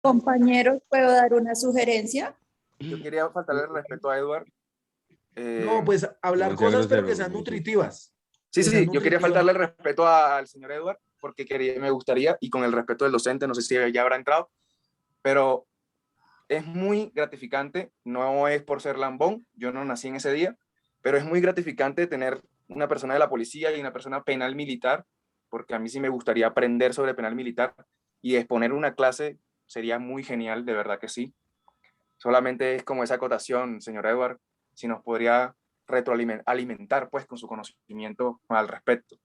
Compañeros, ¿puedo dar una sugerencia? Yo quería faltarle el respeto a Edward. No, pues hablar cosas, pero que sean nutritivas. Sí, yo quería faltarle el respeto al señor Edward, porque me gustaría, y con el respeto del docente, no sé si ya habrá entrado, pero es muy gratificante, no es por ser lambón, yo no nací en ese día, pero es muy gratificante tener una persona de la policía y una persona penal militar, porque a mí sí me gustaría aprender sobre penal militar y exponer una clase sería muy genial, de verdad que sí. Solamente es como esa acotación, señor Edward, si nos podría retroalimentar pues con su conocimiento al respecto.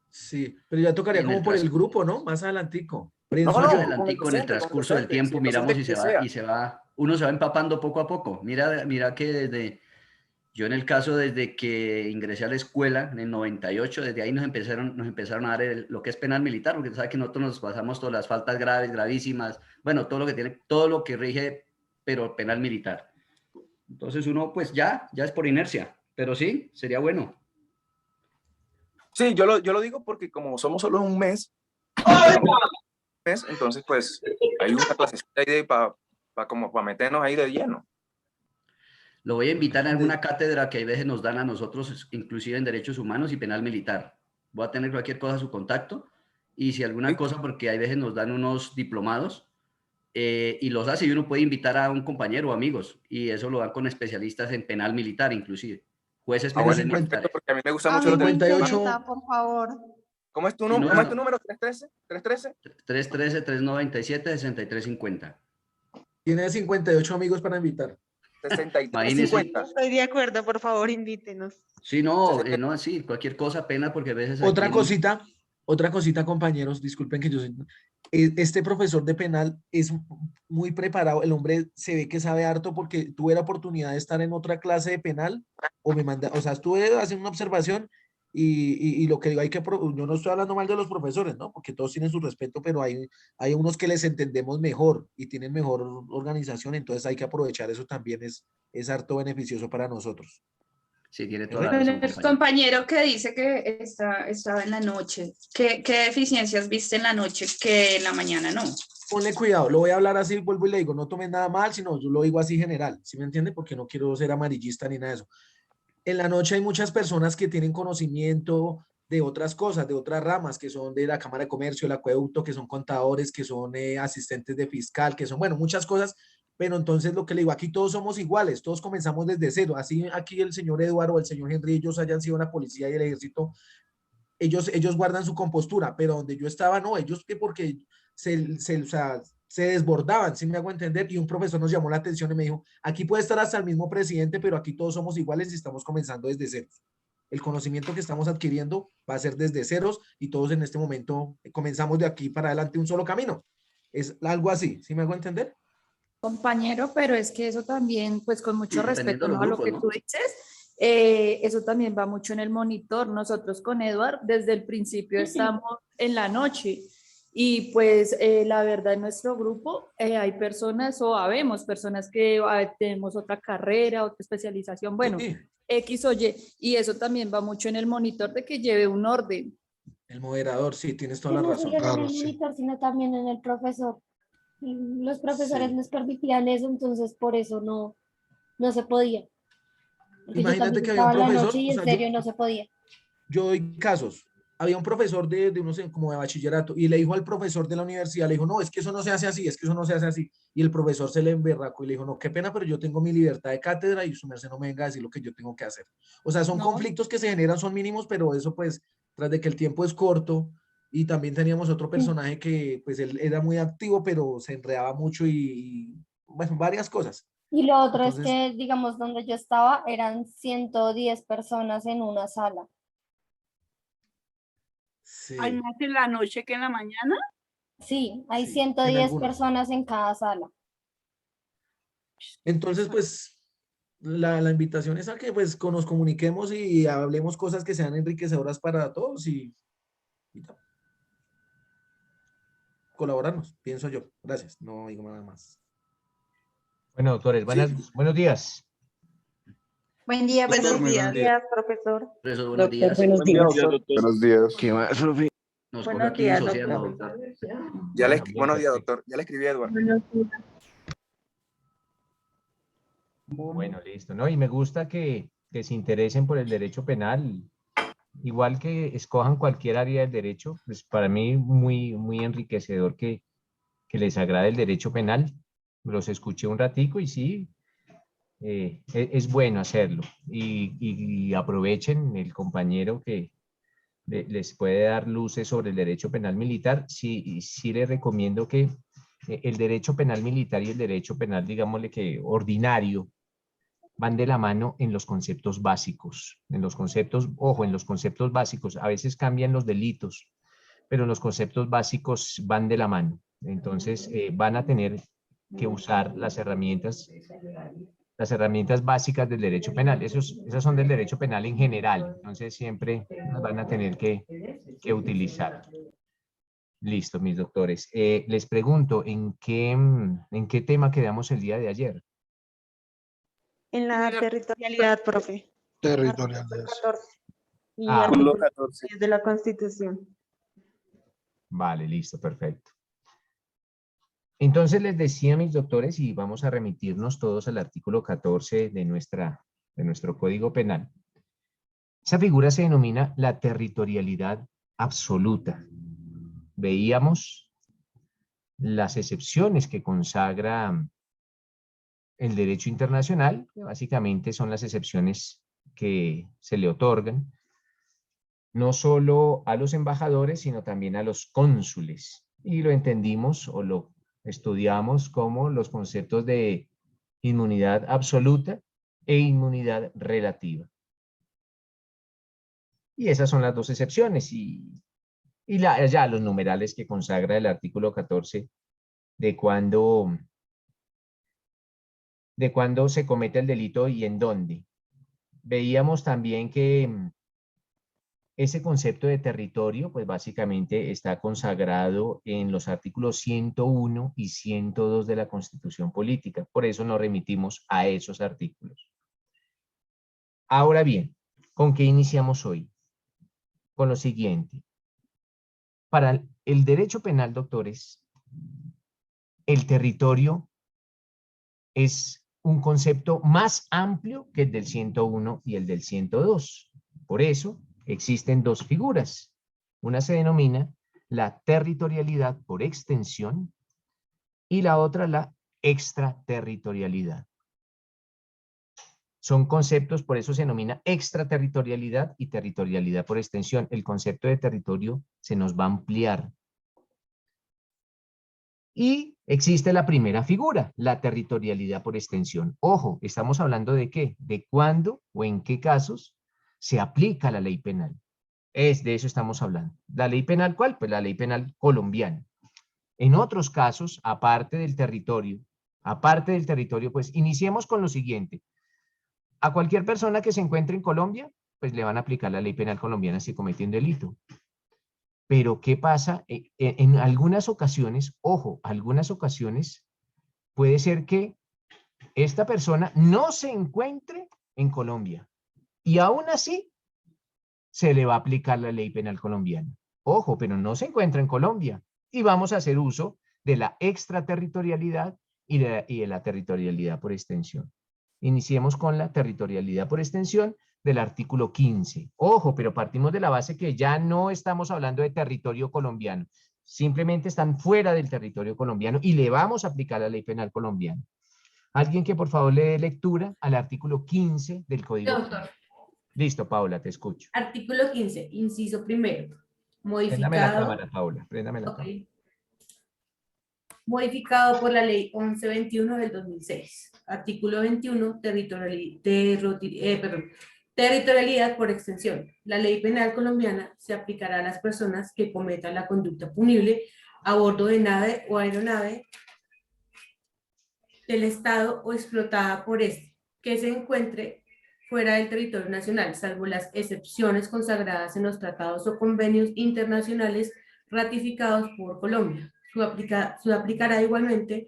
Sí, pero ya tocaría como por el grupo, ¿no? Más adelantico. No, Más no, adelantico en el transcurso del tiempo miramos uno se va empapando poco a poco. Mira que yo en el caso desde que ingresé a la escuela en el 98, desde ahí nos empezaron a dar lo que es penal militar, porque tú sabes que nosotros nos pasamos todas las faltas graves, gravísimas, bueno, todo lo que rige, pero penal militar. Entonces uno pues ya es por inercia, pero sí, sería bueno. Sí, yo lo digo porque como somos solo un mes, entonces pues hay una clasecita ahí para meternos ahí de lleno. Lo voy a invitar a alguna cátedra que a veces nos dan a nosotros, inclusive en Derechos Humanos y Penal Militar. Voy a tener cualquier cosa a su contacto y si alguna cosa, porque a veces nos dan unos diplomados y los hace y uno puede invitar a un compañero o amigos y eso lo dan con especialistas en penal militar inclusive. Jueces penales militares. Porque a mí me gusta A mucho mí lo me 58. interesa, por favor. ¿Cómo es tu no, número? ¿Cómo es tu número? ¿313? ¿313? 313-397-6350. Tiene 58 amigos para invitar. 6350. Estoy de acuerdo, por favor, invítenos. Sí, no, sí, cualquier cosa, pena, porque a veces... Otra cosita, compañeros, disculpen que yo soy... Este profesor de penal es muy preparado, el hombre se ve que sabe harto porque tuve la oportunidad de estar en otra clase de penal, o sea, estuve haciendo una observación y lo que digo, yo no estoy hablando mal de los profesores, ¿no? Porque todos tienen su respeto, pero hay unos que les entendemos mejor y tienen mejor organización, entonces hay que aprovechar eso también, es harto beneficioso para nosotros. Sí, tiene toda la razón, el compañero que dice que estaba en la noche, ¿qué deficiencias viste en la noche que en la mañana no? Ponle cuidado, lo voy a hablar así, vuelvo y le digo, no tomen nada mal, sino yo lo digo así general, ¿sí me entiende? Porque no quiero ser amarillista ni nada de eso. En la noche hay muchas personas que tienen conocimiento de otras cosas, de otras ramas, que son de la Cámara de Comercio, el acueducto, que son contadores, que son asistentes de fiscal, que son, bueno, muchas cosas, pero entonces lo que le digo, aquí todos somos iguales, todos comenzamos desde cero, así aquí el señor Eduardo o el señor Henry, ellos hayan sido la policía y el ejército, ellos guardan su compostura, pero donde yo estaba, no, ellos que porque o sea, se desbordaban, ¿sí me hago entender? Y un profesor nos llamó la atención y me dijo, aquí puede estar hasta el mismo presidente, pero aquí todos somos iguales y estamos comenzando desde ceros. El conocimiento que estamos adquiriendo va a ser desde ceros y todos en este momento comenzamos de aquí para adelante un solo camino. Es algo así, ¿sí me hago entender? Compañero, pero es que eso también, pues con mucho respeto, ¿no? A lo que tú dices, eso también va mucho en el monitor. Nosotros con Edward desde el principio estamos en la noche y pues la verdad en nuestro grupo hay personas o habemos personas que tenemos otra carrera, otra especialización, bueno, Sí. X o y eso también va mucho en el monitor de que lleve un orden. El moderador, sí, tienes toda la No razón. solo en Claro, el sí. monitor, sino también en el profesor. Los profesores Sí. nos permitían eso, entonces por eso no se podía. Porque Imagínate yo que había un estaba la profesor, noche y o en sea, serio no se podía. yo doy casos. Había un profesor de unos como de bachillerato y le dijo al profesor de la universidad, le dijo, no, es que eso no se hace así, es que eso no se hace así. Y el profesor se le emberracó y le dijo, no, qué pena, pero yo tengo mi libertad de cátedra y su merced no me venga a decir lo que yo tengo que hacer. O sea, son conflictos que se generan, son mínimos, pero eso pues, tras de que el tiempo es corto y también teníamos otro personaje que pues él era muy activo, pero se enredaba mucho bueno, varias cosas. Y lo otro Entonces, es que, digamos, donde yo estaba eran 110 personas en una sala. sí. ¿Hay más en la noche que en la mañana? Sí, hay Sí, 110 algunas. personas en cada sala. Entonces, pues, la invitación es a que pues nos comuniquemos y hablemos cosas que sean enriquecedoras para todos y colaborarnos, pienso yo. Gracias, no digo nada más. Bueno, doctores, buenos días. Buen día, Buenos días, profesor. Por eso, buenos días. Buenos días. Buenos días. ¿Qué más, profe? Nos coge Buenos aquí días, disociando. doctor. Buenos días, Perfecto. doctor. Ya le escribí a Edward. Bueno, listo, ¿no? Y me gusta que se interesen por el derecho penal, igual que escojan cualquier área del derecho, pues para mí muy enriquecedor que les agrade el derecho penal. Los escuché un ratico y sí, es bueno hacerlo. Y aprovechen el compañero que les puede dar luces sobre el derecho penal militar. Sí, sí les recomiendo que el derecho penal militar y el derecho penal, digámosle que ordinario, van de la mano en los conceptos básicos. En los conceptos, ojo, en los conceptos básicos, a veces cambian los delitos, pero los conceptos básicos van de la mano. Entonces, van a tener que usar las herramientas básicas del derecho penal. Esas son del derecho penal en general. Entonces, siempre las van a tener que utilizar. Listo, mis doctores. Les pregunto, ¿en qué tema quedamos el día de ayer? En la territorialidad, profe. Territoriales. 14 y Ah, artículo 14. 10 de la Constitución. vale, listo, perfecto. Entonces les decía, mis doctores, y vamos a remitirnos todos al artículo 14 de nuestro Código Penal. Esa figura se denomina la territorialidad absoluta. Veíamos las excepciones que consagra el derecho internacional, que básicamente son las excepciones que se le otorgan no solo a los embajadores, sino también a los cónsules. Y lo entendimos o lo estudiamos como los conceptos de inmunidad absoluta e inmunidad relativa. Y esas son las dos excepciones. Y ya los numerales que consagra el artículo 14 de cuándo se comete el delito y en dónde. Veíamos también que ese concepto de territorio, pues básicamente está consagrado en los artículos 101 y 102 de la Constitución Política. Por eso nos remitimos a esos artículos. Ahora bien, ¿con qué iniciamos hoy? Con lo siguiente. Para el derecho penal, doctores, el territorio es un concepto más amplio que el del 101 y el del 102. Por eso existen dos figuras. Una se denomina la territorialidad por extensión y la otra la extraterritorialidad. Son conceptos, por eso se denomina extraterritorialidad y territorialidad por extensión. El concepto de territorio se nos va a ampliar. Y existe la primera figura, la territorialidad por extensión. Ojo, ¿estamos hablando de qué? De cuándo o en qué casos se aplica la ley penal. De eso estamos hablando. ¿La ley penal cuál? Pues la ley penal colombiana. En otros casos, aparte del territorio, pues iniciemos con lo siguiente. A cualquier persona que se encuentre en Colombia, pues le van a aplicar la ley penal colombiana si comete un delito. Pero ¿qué pasa? En algunas ocasiones, ojo, algunas ocasiones puede ser que esta persona no se encuentre en Colombia y aún así se le va a aplicar la ley penal colombiana. Ojo, pero no se encuentra en Colombia y vamos a hacer uso de la extraterritorialidad y de la territorialidad por extensión. Iniciemos con la territorialidad por extensión del artículo 15. Ojo, pero partimos de la base que ya no estamos hablando de territorio colombiano. Simplemente están fuera del territorio colombiano y le vamos a aplicar la ley penal colombiana. Alguien que por favor le dé lectura al artículo 15 del Código Penal. Doctor. Listo, Paula, te escucho. Artículo 15, inciso primero. Préndame la Modificado. cámara, Paula. Préndame la cámara. Modificado por la ley 1121 del 2006. Artículo 21, territorialidad por extensión. La ley penal colombiana se aplicará a las personas que cometan la conducta punible a bordo de nave o aeronave del Estado o explotada por este, que se encuentre fuera del territorio nacional, salvo las excepciones consagradas en los tratados o convenios internacionales ratificados por Colombia. Se aplicará igualmente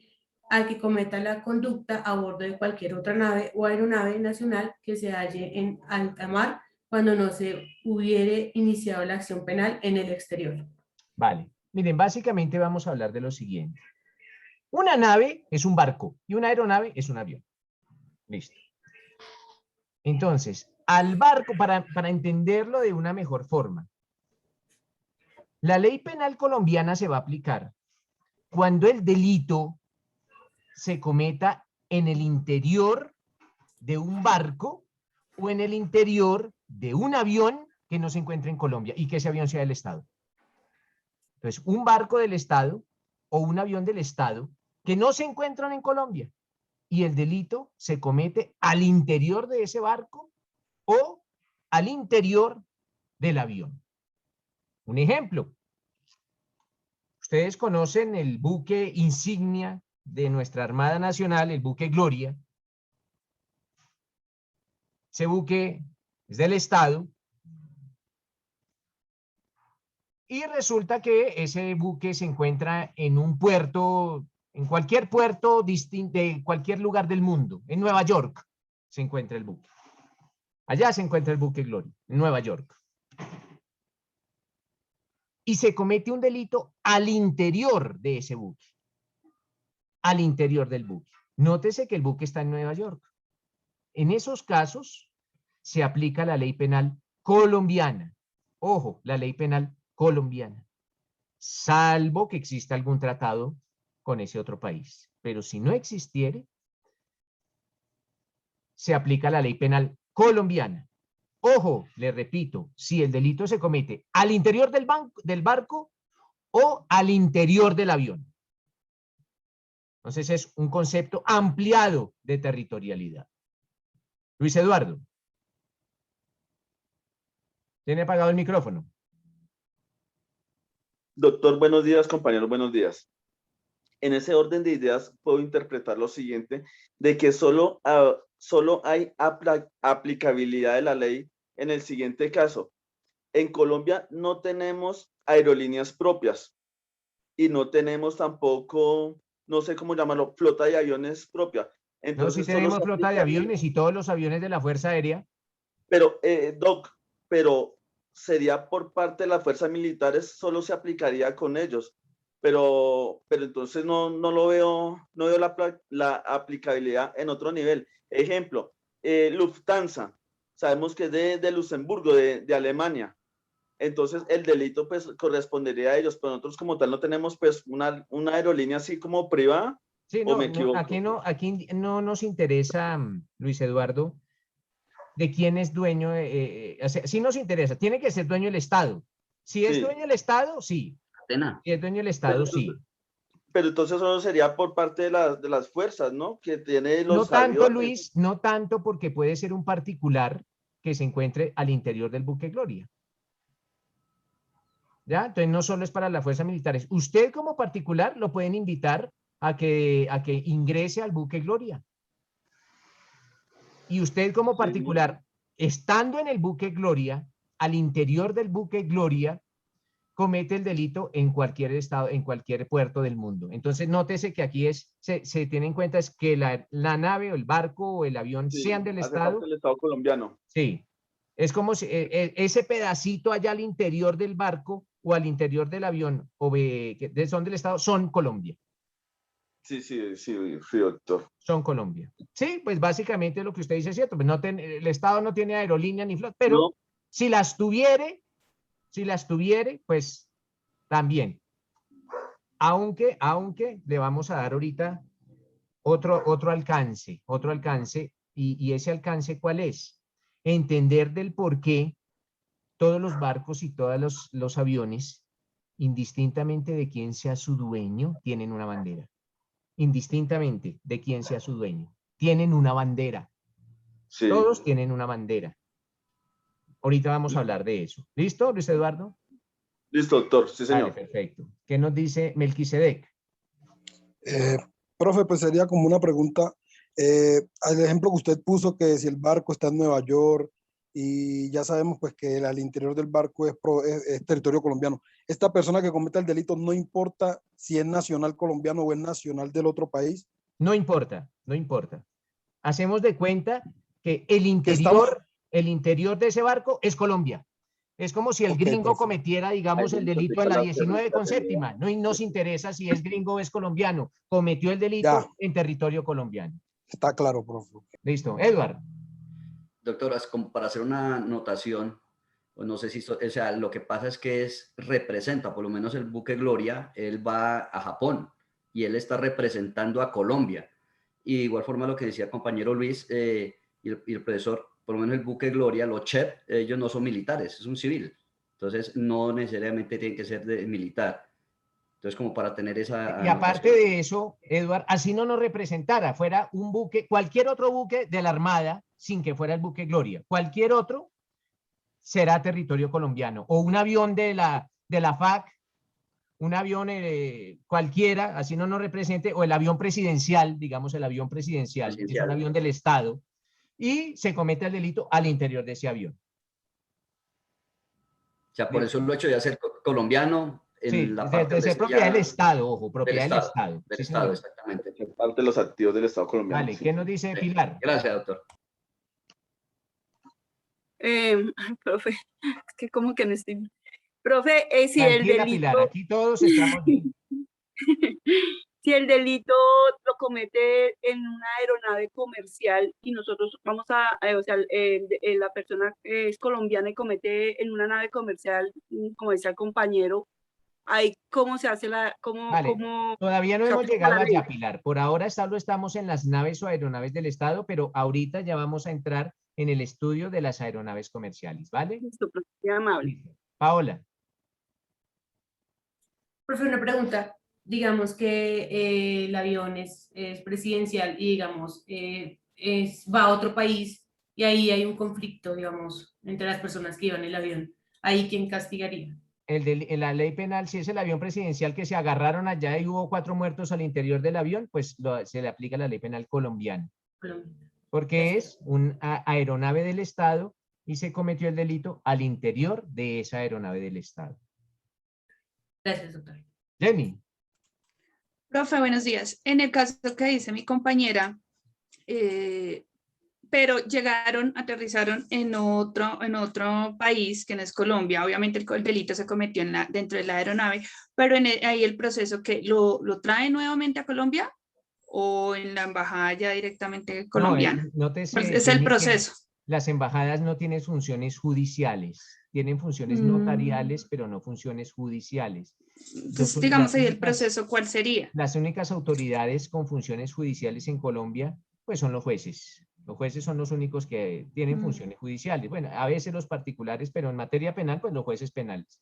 al que cometa la conducta a bordo de cualquier otra nave o aeronave nacional que se halle en alta mar cuando no se hubiere iniciado la acción penal en el exterior. Vale. Miren, básicamente vamos a hablar de lo siguiente. Una nave es un barco y una aeronave es un avión. Listo. Entonces, al barco, para entenderlo de una mejor forma, la ley penal colombiana se va a aplicar cuando el delito se cometa en el interior de un barco o en el interior de un avión que no se encuentre en Colombia y que ese avión sea del Estado. Entonces, un barco del Estado o un avión del Estado que no se encuentran en Colombia y el delito se comete al interior de ese barco o al interior del avión. Un ejemplo. Ustedes conocen el buque insignia de nuestra Armada Nacional, el buque Gloria. Ese buque es del Estado. Y resulta que ese buque se encuentra en un puerto, en cualquier puerto distinto de cualquier lugar del mundo. En Nueva York se encuentra el buque. Allá se encuentra el buque Gloria, en Nueva York. Y se comete un delito al interior de ese buque. Al interior del buque. Nótese que el buque está en Nueva York. En esos casos se aplica la ley penal colombiana. Ojo, la ley penal colombiana. Salvo que exista algún tratado con ese otro país. Pero si no existiere, se aplica la ley penal colombiana. Ojo, le repito, si el delito se comete al interior del barco o al interior del avión. Entonces es un concepto ampliado de territorialidad. Luis Eduardo. ¿Tiene apagado el micrófono? Doctor, buenos días, compañeros, buenos días. En ese orden de ideas puedo interpretar lo siguiente, de que solo hay aplicabilidad de la ley en el siguiente caso. En Colombia no tenemos aerolíneas propias y no tenemos tampoco, no sé cómo llamarlo, flota de aviones propia. Entonces, no, sí tenemos flota de aviones y todos los aviones de la Fuerza Aérea. Pero, Doc, pero sería por parte de las fuerzas militares, solo se aplicaría con ellos. Pero entonces no lo veo, no veo la aplicabilidad en otro nivel. Ejemplo, Lufthansa. Sabemos que es de Luxemburgo, de Alemania. Entonces, el delito pues correspondería a ellos, pero nosotros como tal no tenemos pues una aerolínea así como privada. Sí, no, aquí no nos interesa, Luis Eduardo, de quién es dueño. O sea, sí nos interesa, tiene que ser dueño el Estado. Si es dueño el Estado, sí. Si es dueño el Estado, sí. Pero entonces solo sería por parte de las fuerzas, ¿no? Que tiene los No tanto, aviones. Luis, no tanto, porque puede ser un particular que se encuentre al interior del buque Gloria. ¿Ya? Entonces no solo es para las fuerzas militares. Usted como particular lo pueden invitar a que ingrese al buque Gloria. Y usted como particular, estando en el buque Gloria, al interior del buque Gloria, comete el delito en cualquier estado, en cualquier puerto del mundo. Entonces, nótese que aquí se tiene en cuenta es que la nave o el barco o el avión sean del Estado. Del Estado colombiano. Sí. Es como si ese pedacito allá al interior del barco o al interior del avión que son del Estado, son Colombia. Sí, doctor. Son Colombia. Sí, pues básicamente lo que usted dice es cierto. Pues el Estado no tiene aerolínea ni flota, pero si las tuviere, pues también. Aunque le vamos a dar ahorita otro alcance, y ese alcance, ¿cuál es? Entender del por qué todos los barcos y todos los aviones, indistintamente de quién sea su dueño, tienen una bandera. Indistintamente de quién sea su dueño, tienen una bandera. Sí. Todos tienen una bandera. Ahorita vamos a hablar de eso. ¿Listo, Luis Eduardo? Listo, doctor. Sí, señor. Vale, perfecto. ¿Qué nos dice Melquisedec? Profe, pues sería como una pregunta. Al ejemplo que usted puso, que si el barco está en Nueva York y ya sabemos pues que al interior del barco es territorio colombiano. Esta persona que cometa el delito, no importa si es nacional colombiano o es nacional del otro país. No importa, no importa. Hacemos de cuenta que el interior de ese barco es Colombia. Es como si el Ok, gringo profe. cometiera, digamos, el delito en la 19 con séptima. No nos interesa si es gringo o es colombiano. Cometió el delito Ya. en territorio colombiano. Está claro, profe. Listo. Edward. Doctora, es como para hacer una anotación, o no sé si, o sea, lo que pasa es que representa, por lo menos el buque Gloria, él va a Japón y él está representando a Colombia. Y de igual forma lo que decía el compañero Luis y el profesor, por lo menos el buque Gloria, los chefs, ellos no son militares, es un civil. Entonces no necesariamente tienen que ser de militar. Entonces como para tener esa Y aparte anotación. de eso, Edward, así no nos representara, fuera un buque, cualquier otro buque de la Armada, sin que fuera el buque Gloria, cualquier otro será territorio colombiano, o un avión de la FAC, un avión cualquiera, así no nos represente, o el avión presidencial, digamos el avión presidencial, es un avión del Estado, y se comete el delito al interior de ese avión. O sea, por eso lo hecho de ser colombiano en Sí, la parte de ser propiedad del Estado, ojo, propiedad del Estado. Del Sí, Estado, señor. exactamente. Parte de los activos del Estado colombiano. Vale, Sí. ¿qué nos dice Pilar? Gracias, doctor. Profe, es que como que no estoy... Profe, si el Tranquila, delito... Pilar, aquí todos estamos bien. Si el delito lo comete en una aeronave comercial y nosotros vamos o sea, la persona es colombiana y comete en una nave comercial, como decía el compañero, ahí cómo se hace Vale, todavía no hemos llegado allá, Pilar. Por ahora solo estamos en las naves o aeronaves del Estado, pero ahorita ya vamos a entrar en el estudio de las aeronaves comerciales, ¿vale? Listo, muy amable. Listo. Paola. Profe, una pregunta. Digamos que el avión es presidencial y digamos va a otro país y ahí hay un conflicto, digamos, entre las personas que iban en el avión. ¿Ahí quién castigaría? En la ley penal, si es el avión presidencial que se agarraron allá y hubo 4 muertos al interior del avión, pues se le aplica la ley penal colombiana. Porque es una aeronave del Estado y se cometió el delito al interior de esa aeronave del Estado. Gracias, doctor. Jenny. Profe, buenos días. En el caso que dice mi compañera, pero aterrizaron en otro país que no es Colombia. Obviamente el delito se cometió dentro de la aeronave, pero ahí el proceso que lo trae nuevamente a Colombia o en la embajada ya directamente colombiana. No, es el proceso. Las embajadas no tienen funciones judiciales, tienen funciones notariales, pero no funciones judiciales. Entonces, digamos ahí el proceso, ¿cuál sería? Las únicas autoridades con funciones judiciales en Colombia, pues son los jueces. Los jueces son los únicos que tienen funciones judiciales. Bueno, a veces los particulares, pero en materia penal, pues los jueces penales.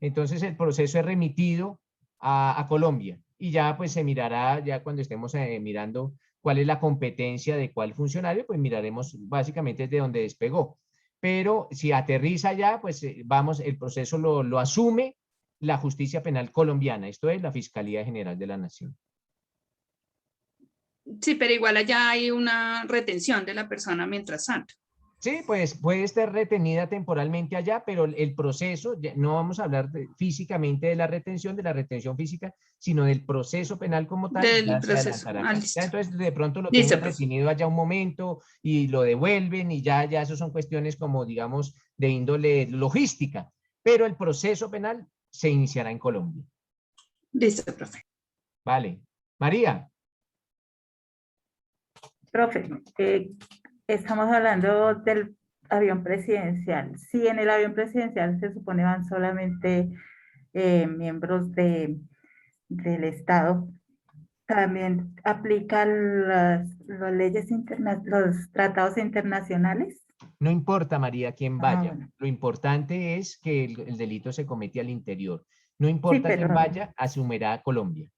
Entonces el proceso es remitido a Colombia y ya pues se mirará, ya cuando estemos mirando cuál es la competencia de cuál funcionario, pues miraremos básicamente de dónde despegó. Pero si aterriza ya, pues vamos, el proceso lo asume la justicia penal colombiana, esto es la Fiscalía General de la Nación. Sí, pero igual allá hay una retención de la persona mientras tanto. Sí, pues puede estar retenida temporalmente allá, pero el proceso, no vamos a hablar físicamente de la retención física, sino del proceso penal como tal. Del proceso. Entonces, de pronto lo tienen retenido allá un momento y lo devuelven y ya eso son cuestiones como, digamos, de índole logística, pero el proceso penal se iniciará en Colombia. Listo, profe. Vale. María. Profe, estamos hablando del avión presidencial. Si en el avión presidencial se supone van solamente miembros del Estado, ¿también aplican las leyes los tratados internacionales? No importa, María, quién vaya. Bueno. Lo importante es que el delito se comete al interior. No importa quién vaya, asumirá a Colombia.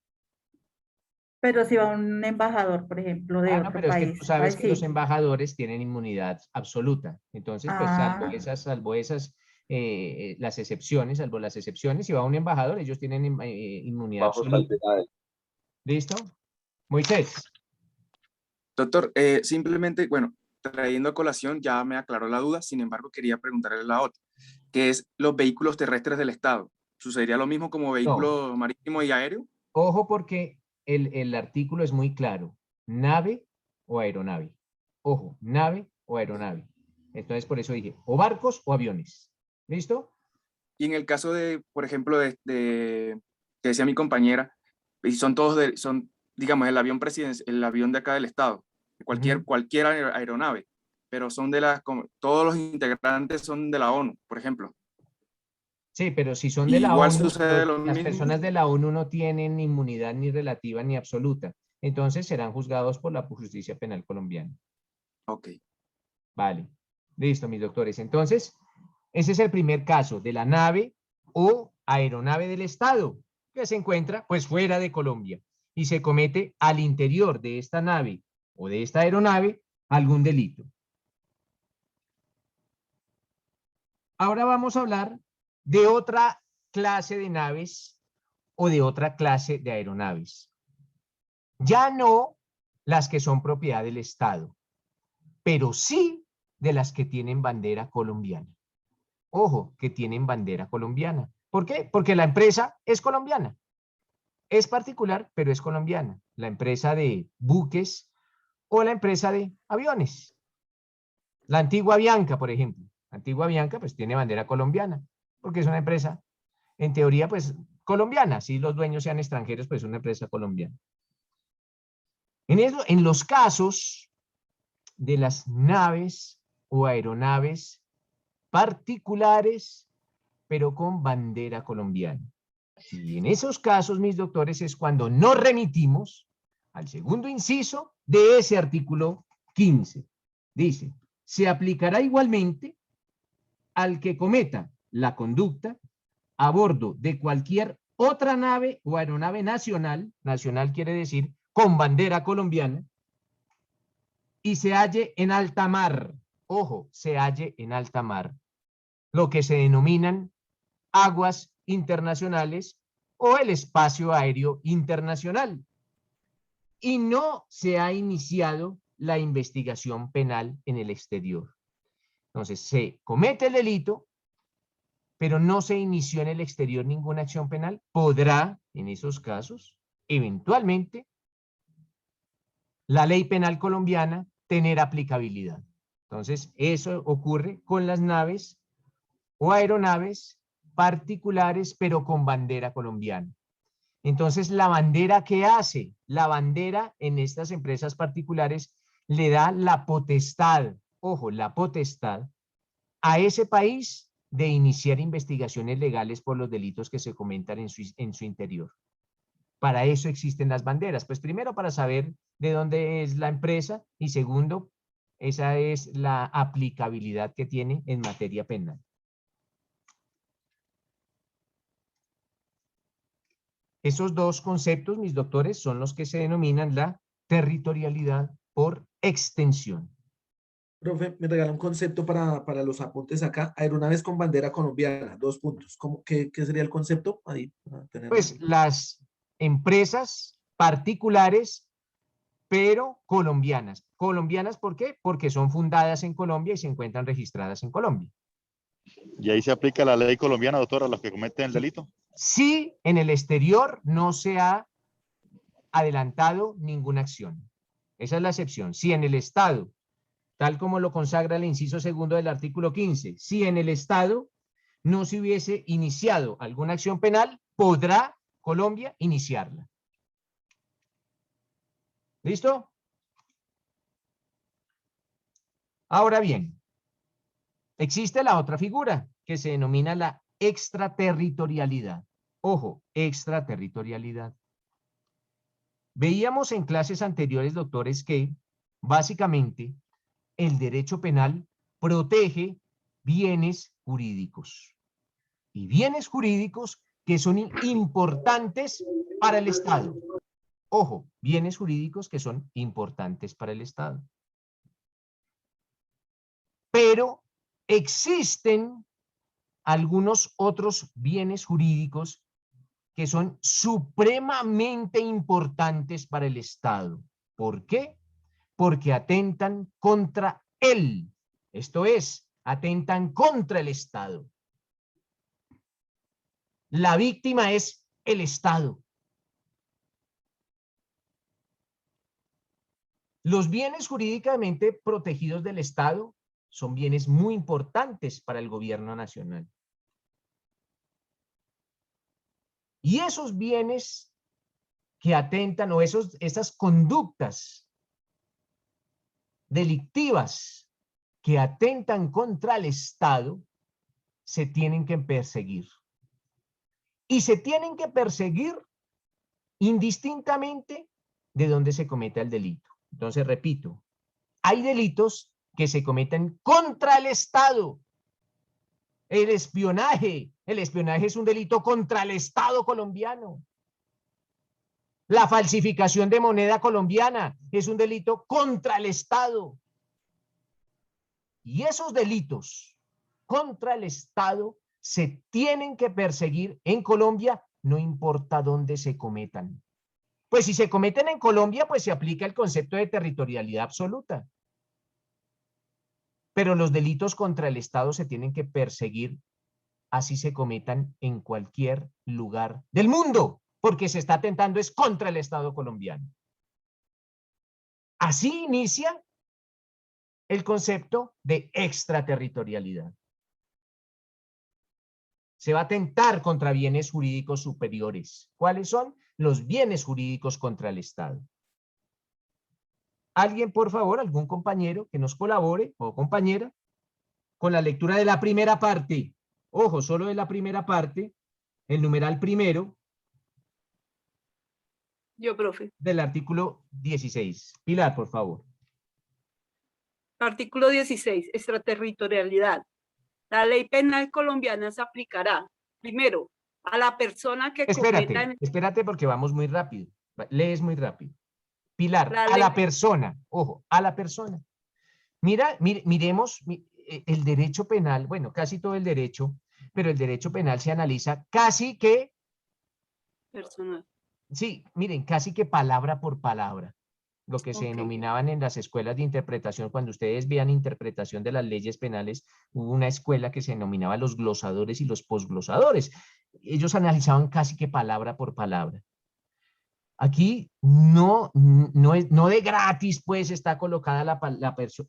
Pero si va un embajador, por ejemplo, de otro pero país. Es que tú sabes que los embajadores tienen inmunidad absoluta. Entonces, pues salvo esas las excepciones, si va un embajador, ellos tienen inmunidad absoluta. ¿Listo? Moisés. Doctor, simplemente, bueno, trayendo a colación, ya me aclaró la duda, sin embargo, quería preguntarle la otra, que es los vehículos terrestres del Estado. ¿Sucedería lo mismo como vehículo marítimo y aéreo? Ojo, porque el artículo es muy claro, nave o aeronave. Ojo, nave o aeronave. Entonces, por eso dije, o barcos o aviones. ¿Listo? Y en el caso de, por ejemplo, que decía mi compañera, y son todos digamos, el avión el avión de acá del Estado, cualquier aeronave, pero son todos los integrantes son de la ONU, por ejemplo. Sí, pero si son de la Igual ONU, sucede lo las mismo. personas de la ONU no tienen inmunidad ni relativa ni absoluta. Entonces serán juzgados por la justicia penal colombiana. Ok. Vale. Listo, mis doctores. Entonces, ese es el primer caso de la nave o aeronave del Estado que se encuentra pues fuera de Colombia y se comete al interior de esta nave o de esta aeronave algún delito. Ahora vamos a hablar de otra clase de naves o de otra clase de aeronaves. Ya no las que son propiedad del Estado, pero sí de las que tienen bandera colombiana. Ojo, que tienen bandera colombiana. ¿Por qué? Porque la empresa es colombiana. Es particular, pero es colombiana. La empresa de buques o la empresa de aviones. La Antigua Bianca, por ejemplo. La Antigua Bianca, pues tiene bandera colombiana, porque es una empresa, en teoría, pues colombiana. Si los dueños sean extranjeros, pues es una empresa colombiana. En los casos de las naves o aeronaves particulares, pero con bandera colombiana. Y en esos casos, mis doctores, es cuando nos remitimos al segundo inciso de ese artículo 15. Dice, se aplicará igualmente al que cometa la conducta a bordo de cualquier otra nave o aeronave nacional, nacional quiere decir con bandera colombiana, y se halle en alta mar, ojo, se halle en alta mar, lo que se denominan aguas internacionales o el espacio aéreo internacional. Y no se ha iniciado la investigación penal en el exterior. Entonces, se comete el delito, pero no se inició en el exterior ninguna acción penal, podrá, en esos casos, eventualmente, la ley penal colombiana tener aplicabilidad. Entonces, eso ocurre con las naves o aeronaves particulares, pero con bandera colombiana. Entonces, la bandera, ¿qué hace? La bandera en estas empresas particulares le da la potestad, ojo, la potestad a ese país de iniciar investigaciones legales por los delitos que se comentan en su interior. Para eso existen las banderas. Pues primero, para saber de dónde es la empresa y segundo, esa es la aplicabilidad que tiene en materia penal. Esos dos conceptos, mis doctores, son los que se denominan la territorialidad por extensión. Profe, me regala un concepto para los apuntes acá. Aeronaves con bandera colombiana, 2 puntos. ¿Qué sería el concepto? Ahí, pues las empresas particulares, pero colombianas. ¿Colombianas por qué? Porque son fundadas en Colombia y se encuentran registradas en Colombia. ¿Y ahí se aplica la ley colombiana, doctora, a los que cometen el delito? Sí, en el exterior no se ha adelantado ninguna acción. Esa es la excepción. Si en el Estado, tal como lo consagra el inciso segundo del artículo 15, si en el Estado no se hubiese iniciado alguna acción penal, podrá Colombia iniciarla. ¿Listo? Ahora bien, existe la otra figura que se denomina la extraterritorialidad. Ojo, extraterritorialidad. Veíamos en clases anteriores, doctores, que básicamente el derecho penal protege bienes jurídicos. Y bienes jurídicos que son importantes para el Estado. Ojo, bienes jurídicos que son importantes para el Estado. Pero existen algunos otros bienes jurídicos que son supremamente importantes para el Estado. ¿Por qué? Porque atentan contra él. Esto es, atentan contra el Estado. La víctima es el Estado. Los bienes jurídicamente protegidos del Estado son bienes muy importantes para el gobierno nacional. Y esos bienes que atentan o esas conductas delictivas que atentan contra el Estado se tienen que perseguir. Y se tienen que perseguir indistintamente de dónde se cometa el delito. Entonces, repito, hay delitos que se cometen contra el Estado. El espionaje es un delito contra el Estado colombiano. La falsificación de moneda colombiana es un delito contra el Estado. Y esos delitos contra el Estado se tienen que perseguir en Colombia, no importa dónde se cometan. Pues si se cometen en Colombia, pues se aplica el concepto de territorialidad absoluta. Pero los delitos contra el Estado se tienen que perseguir así se cometan en cualquier lugar del mundo, porque se está atentando es contra el Estado colombiano. Así inicia el concepto de extraterritorialidad. Se va a atentar contra bienes jurídicos superiores. ¿Cuáles son? Los bienes jurídicos contra el Estado. Alguien, por favor, algún compañero que nos colabore o compañera con la lectura de la primera parte. Ojo, solo de la primera parte, el numeral primero. Yo, profe. Del artículo 16. Pilar, por favor. Artículo 16, extraterritorialidad. La ley penal colombiana se aplicará, primero, a la persona que cometa... Espérate porque vamos muy rápido. Lees muy rápido. Pilar, a la persona, ojo, a la persona. Miremos el derecho penal, bueno, casi todo el derecho, pero el derecho penal se analiza casi que... Personal. Sí, miren, casi que palabra por palabra. Lo que se denominaban en las escuelas de interpretación, cuando ustedes vean interpretación de las leyes penales, hubo una escuela que se denominaba los glosadores y los posglosadores. Ellos analizaban casi que palabra por palabra. Aquí no de gratis, pues, está colocada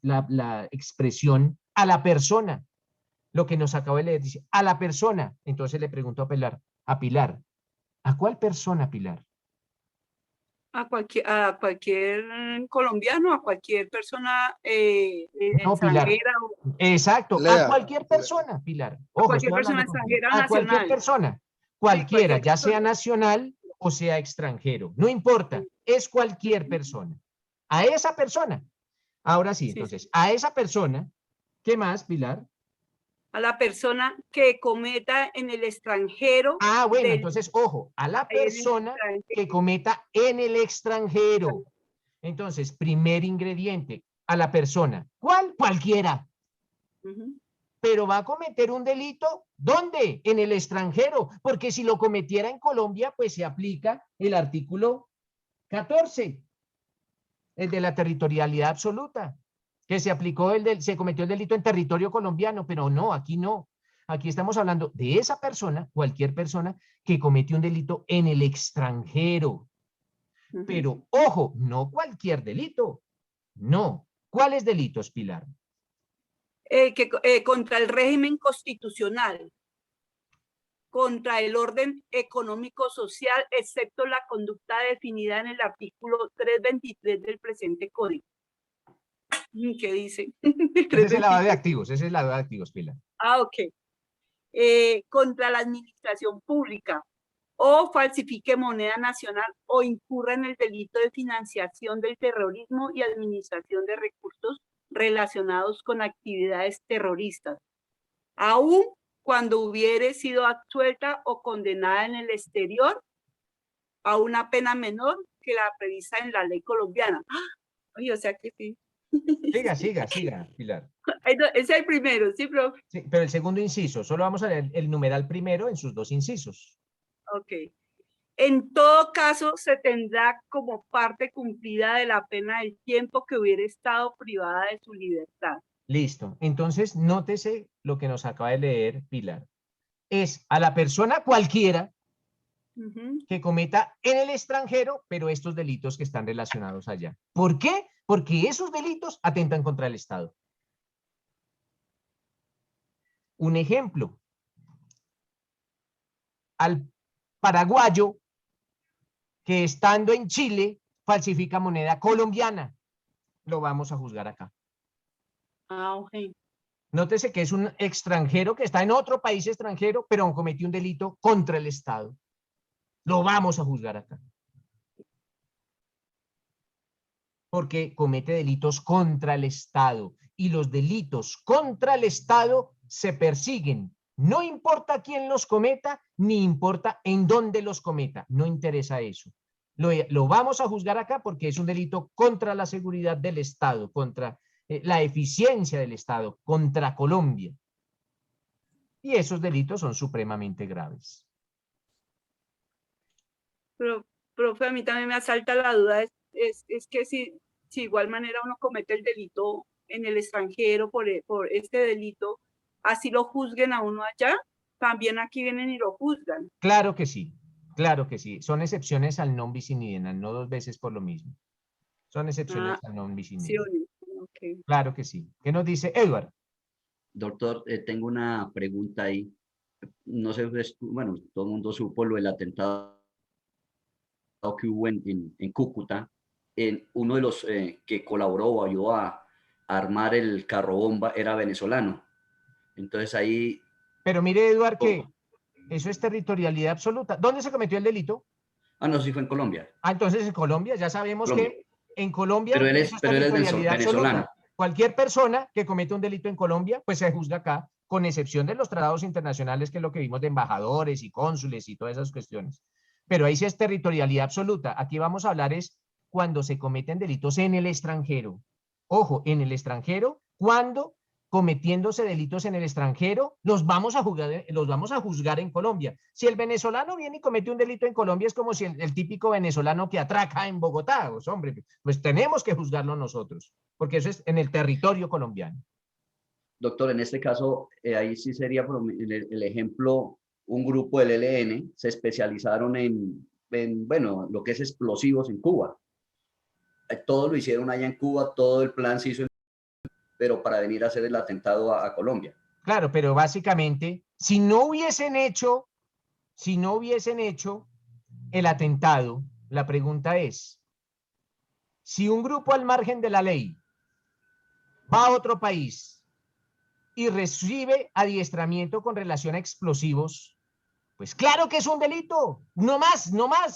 la expresión a la persona. Lo que nos acaba de leer dice, a la persona. Entonces le pregunto a Pilar, ¿a cuál persona, Pilar? A cualquier colombiano, a cualquier persona No, extranjera. Pilar. Exacto, a cualquier persona, Pilar. Ojo, a cualquier persona extranjera o a nacional. cualquier persona, cualquiera, sí, ya sea nacional o sea extranjero, no importa, es cualquier persona. A esa persona. Ahora sí, entonces, a esa persona, ¿qué más, Pilar? A la persona que cometa en el extranjero. Ah, bueno, entonces, ojo, a la persona que cometa en el extranjero. Entonces, primer ingrediente, a la persona. ¿Cuál? Cualquiera. Pero va a cometer un delito, ¿dónde? En el extranjero, porque si lo cometiera en Colombia, pues se aplica el artículo 14, el de la territorialidad absoluta, que se aplicó se cometió el delito en territorio colombiano, pero no, aquí no. Aquí estamos hablando de esa persona, cualquier persona que cometió un delito en el extranjero. Pero, ojo, no cualquier delito. No. ¿Cuáles delitos, Pilar? Contra el régimen constitucional, contra el orden económico-social, excepto la conducta definida en el artículo 323 del presente código. ¿Qué dice? Ese es el lavado de activos, ese es el lavado de activos, Pilar. Ah, ok. Contra la administración pública, o falsifique moneda nacional o incurra en el delito de financiación del terrorismo y administración de recursos relacionados con actividades terroristas, aun cuando hubiere sido absuelta o condenada en el exterior a una pena menor que la prevista en la ley colombiana. Oye, o sea que sí. Siga, Pilar. Ese es el primero, ¿sí, profe? Sí, pero el segundo inciso, solo vamos a leer el numeral primero en sus dos incisos. Ok. En todo caso, se tendrá como parte cumplida de la pena el tiempo que hubiera estado privada de su libertad. Listo. Entonces, nótese lo que nos acaba de leer Pilar. Es a la persona cualquiera que cometa en el extranjero, pero estos delitos que están relacionados allá. ¿Por qué? Porque esos delitos atentan contra el Estado. Un ejemplo. Al paraguayo que estando en Chile falsifica moneda colombiana. Lo vamos a juzgar acá. Ah, ok. Nótese que es un extranjero que está en otro país extranjero, pero cometió un delito contra el Estado. Lo vamos a juzgar acá. Porque comete delitos contra el Estado. Y los delitos contra el Estado se persiguen. No importa quién los cometa, ni importa en dónde los cometa. No interesa eso. Lo vamos a juzgar acá porque es un delito contra la seguridad del Estado, contra la eficiencia del Estado, contra Colombia. Y esos delitos son supremamente graves. Pero, profe, a mí también me asalta la duda, es que si igual manera uno comete el delito en el extranjero por este delito, así lo juzguen a uno allá, también aquí vienen y lo juzgan. Claro que sí, claro que sí. Son excepciones al non bis in idem, no dos veces por lo mismo. Son excepciones al non bis in idem. Okay. Claro que sí. ¿Qué nos dice Edward? Doctor, tengo una pregunta ahí. No sé, bueno, todo el mundo supo lo del atentado que hubo en Cúcuta. Uno de los que colaboró o ayudó a armar el carro bomba era venezolano. Entonces ahí... Pero mire, Edward, que eso es territorialidad absoluta. ¿Dónde se cometió el delito? Ah, no, sí fue en Colombia. Ah, entonces en Colombia, ya sabemos que en Colombia pero él eso es territorialidad venezolano. absoluta. Cualquier persona que cometa un delito en Colombia, pues se juzga acá, con excepción de los tratados internacionales, que es lo que vimos de embajadores y cónsules y todas esas cuestiones. Pero ahí sí es territorialidad absoluta. Aquí vamos a hablar es cuando se cometen delitos en el extranjero. Ojo, en el extranjero, cuando cometiéndose delitos en el extranjero, los vamos a juzgar en Colombia. Si el venezolano viene y comete un delito en Colombia, es como si el típico venezolano que atraca en Bogotá, pues, hombre, pues tenemos que juzgarlo nosotros, porque eso es en el territorio colombiano. Doctor, en este caso, ahí sí sería el ejemplo, un grupo del ELN se especializaron en, bueno, lo que es explosivos en Cuba. Todo lo hicieron allá en Cuba, todo el plan se hizo en pero para venir a hacer el atentado a Colombia. Claro, pero básicamente, si no hubiesen hecho el atentado, la pregunta es, si un grupo al margen de la ley va a otro país y recibe adiestramiento con relación a explosivos, pues claro que es un delito. No más,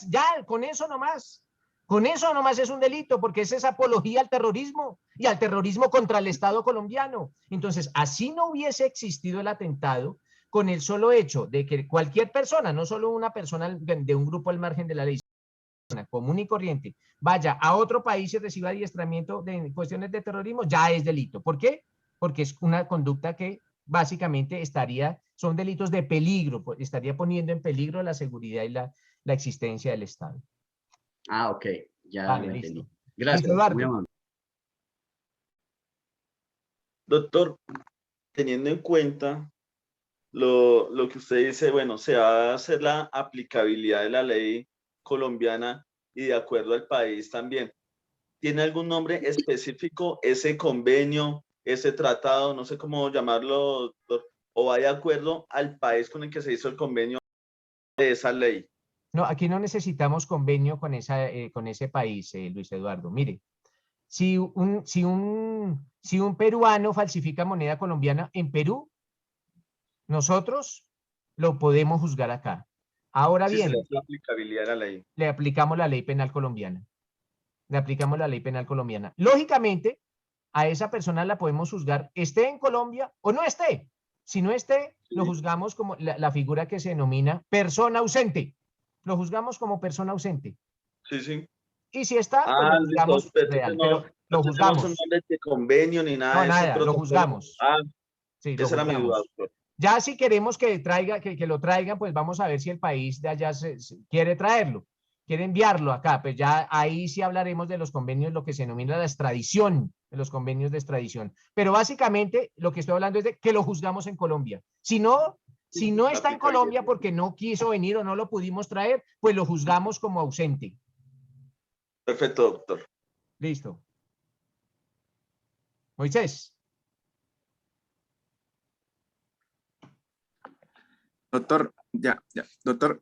ya, con eso no más. Con eso nomás es un delito, porque es esa apología al terrorismo y al terrorismo contra el Estado colombiano. Entonces, así no hubiese existido el atentado, con el solo hecho de que cualquier persona, no solo una persona de un grupo al margen de la ley, una común y corriente, vaya a otro país y reciba adiestramiento de cuestiones de terrorismo, ya es delito. ¿Por qué? Porque es una conducta que básicamente son delitos de peligro, estaría poniendo en peligro la seguridad y la existencia del Estado. Ah, ok, ya vale, lo listo. entendí. Gracias, muy amable. Doctor, teniendo en cuenta lo que usted dice, bueno, se va a hacer la aplicabilidad de la ley colombiana y de acuerdo al país también. ¿Tiene algún nombre específico ese convenio, ese tratado, no sé cómo llamarlo, doctor, o va de acuerdo al país con el que se hizo el convenio de esa ley? No, aquí no necesitamos convenio con ese país, Luis Eduardo. Mire, si un peruano falsifica moneda colombiana en Perú, nosotros lo podemos juzgar acá. Ahora Sí, bien, se le hace la aplicabilidad de la ley. le aplicamos la ley penal colombiana. Lógicamente, a esa persona la podemos juzgar, esté en Colombia o no esté. Si no esté, lo juzgamos como la figura que se denomina persona ausente. Lo juzgamos como persona ausente. Sí, sí. Y si está, pues lo juzgamos real, pero lo juzgamos. No son nombres de convenio ni nada de eso. No, nada, lo juzgamos. Sí, esa era mi duda, doctor. Ya si queremos que lo traigan, pues vamos a ver si el país de allá quiere traerlo, quiere enviarlo acá, pues ya ahí sí hablaremos de los convenios, lo que se denomina la extradición, de los convenios de extradición. Pero básicamente lo que estoy hablando es de que lo juzgamos en Colombia. Si no está en Colombia porque no quiso venir o no lo pudimos traer, pues lo juzgamos como ausente. Perfecto, doctor. Listo. Moisés. Doctor, Doctor,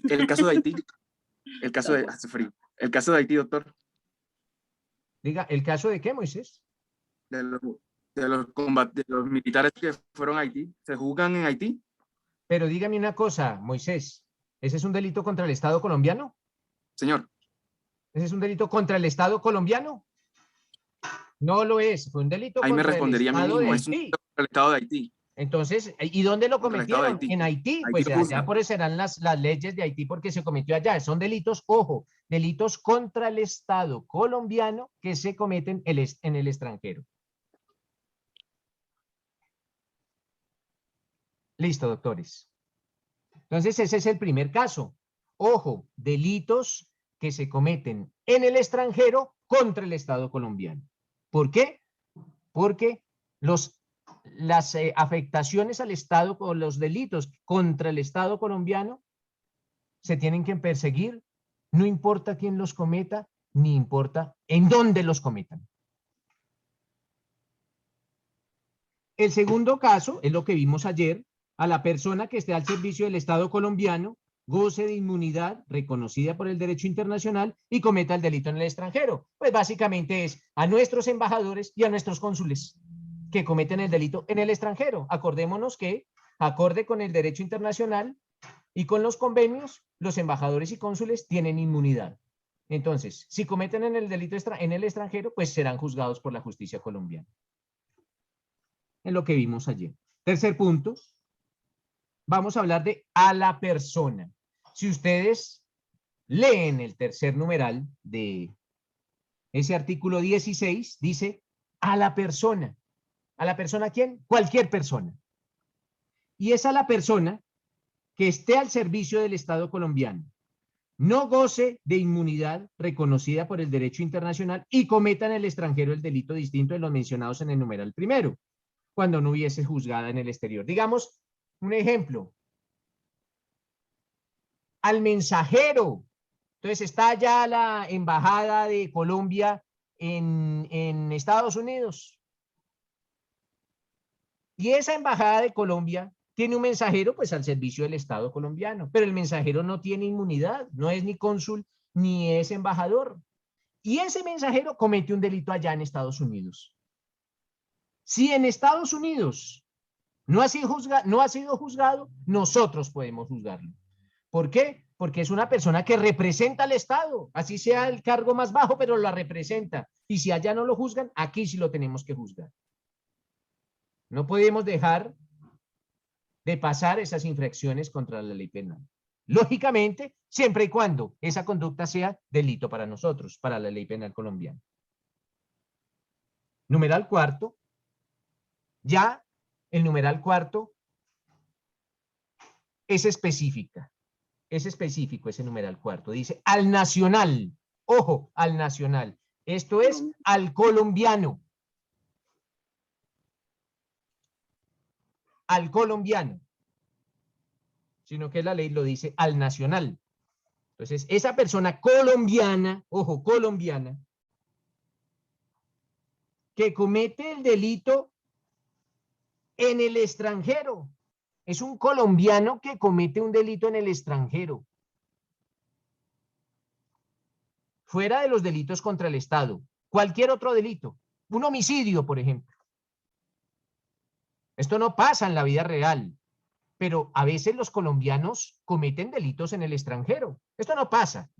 El caso de Haití. El caso de, hace frío. El caso de Haití, doctor. Diga, ¿el caso de qué, Moisés? De los militares que fueron a Haití. ¿Se juzgan en Haití? Pero dígame una cosa, Moisés, ¿ese es un delito contra el Estado colombiano? Señor. ¿Ese es un delito contra el Estado colombiano? No lo es, fue un delito Ahí me contra el respondería a mí Estado de mismo, es un Haití. delito contra el Estado de Haití. Entonces, ¿y dónde lo Contra el Estado de cometieron? Haití. En Haití, Haití pues lo allá juzga. por eso serán las leyes de Haití porque se cometió allá. Son delitos, ojo, delitos contra el Estado colombiano que se cometen en el extranjero. Listo, doctores. Entonces, ese es el primer caso. Ojo, delitos que se cometen en el extranjero contra el Estado colombiano. ¿Por qué? Porque las afectaciones al Estado o los delitos contra el Estado colombiano se tienen que perseguir, no importa quién los cometa, ni importa en dónde los cometan. El segundo caso es lo que vimos ayer, a la persona que esté al servicio del Estado colombiano, goce de inmunidad reconocida por el derecho internacional y cometa el delito en el extranjero. Pues básicamente es a nuestros embajadores y a nuestros cónsules que cometen el delito en el extranjero. Acordémonos que, acorde con el derecho internacional y con los convenios, los embajadores y cónsules tienen inmunidad. Entonces, si cometen el delito en el extranjero, pues serán juzgados por la justicia colombiana. Es lo que vimos ayer. Tercer punto, vamos a hablar de a la persona. Si ustedes leen el tercer numeral de ese artículo 16, dice a la persona. ¿A la persona quién? Cualquier persona. Y es a la persona que esté al servicio del Estado colombiano, no goce de inmunidad reconocida por el derecho internacional y cometa en el extranjero el delito distinto de los mencionados en el numeral primero, cuando no hubiese juzgada en el exterior. Digamos, un ejemplo. Al mensajero. Entonces está ya la embajada de Colombia en Estados Unidos. Y esa embajada de Colombia tiene un mensajero pues al servicio del Estado colombiano, pero el mensajero no tiene inmunidad, no es ni cónsul ni es embajador. Y ese mensajero comete un delito allá en Estados Unidos. Si en Estados Unidos no ha sido juzgado, nosotros podemos juzgarlo. ¿Por qué? Porque es una persona que representa al Estado, así sea el cargo más bajo, pero la representa. Y si allá no lo juzgan, aquí sí lo tenemos que juzgar. No podemos dejar de pasar esas infracciones contra la ley penal. Lógicamente, siempre y cuando esa conducta sea delito para nosotros, para la ley penal colombiana. Numeral cuarto. Ya el numeral cuarto es específica. Es específico ese numeral cuarto. Dice al nacional. Ojo, al nacional. Esto es al colombiano. Al colombiano. Sino que la ley lo dice al nacional. Entonces, esa persona colombiana, ojo, colombiana, que comete el delito en el extranjero. Es un colombiano que comete un delito en el extranjero. Fuera de los delitos contra el Estado. Cualquier otro delito. Un homicidio, por ejemplo. Esto no pasa en la vida real. Pero a veces los colombianos cometen delitos en el extranjero. Esto no pasa.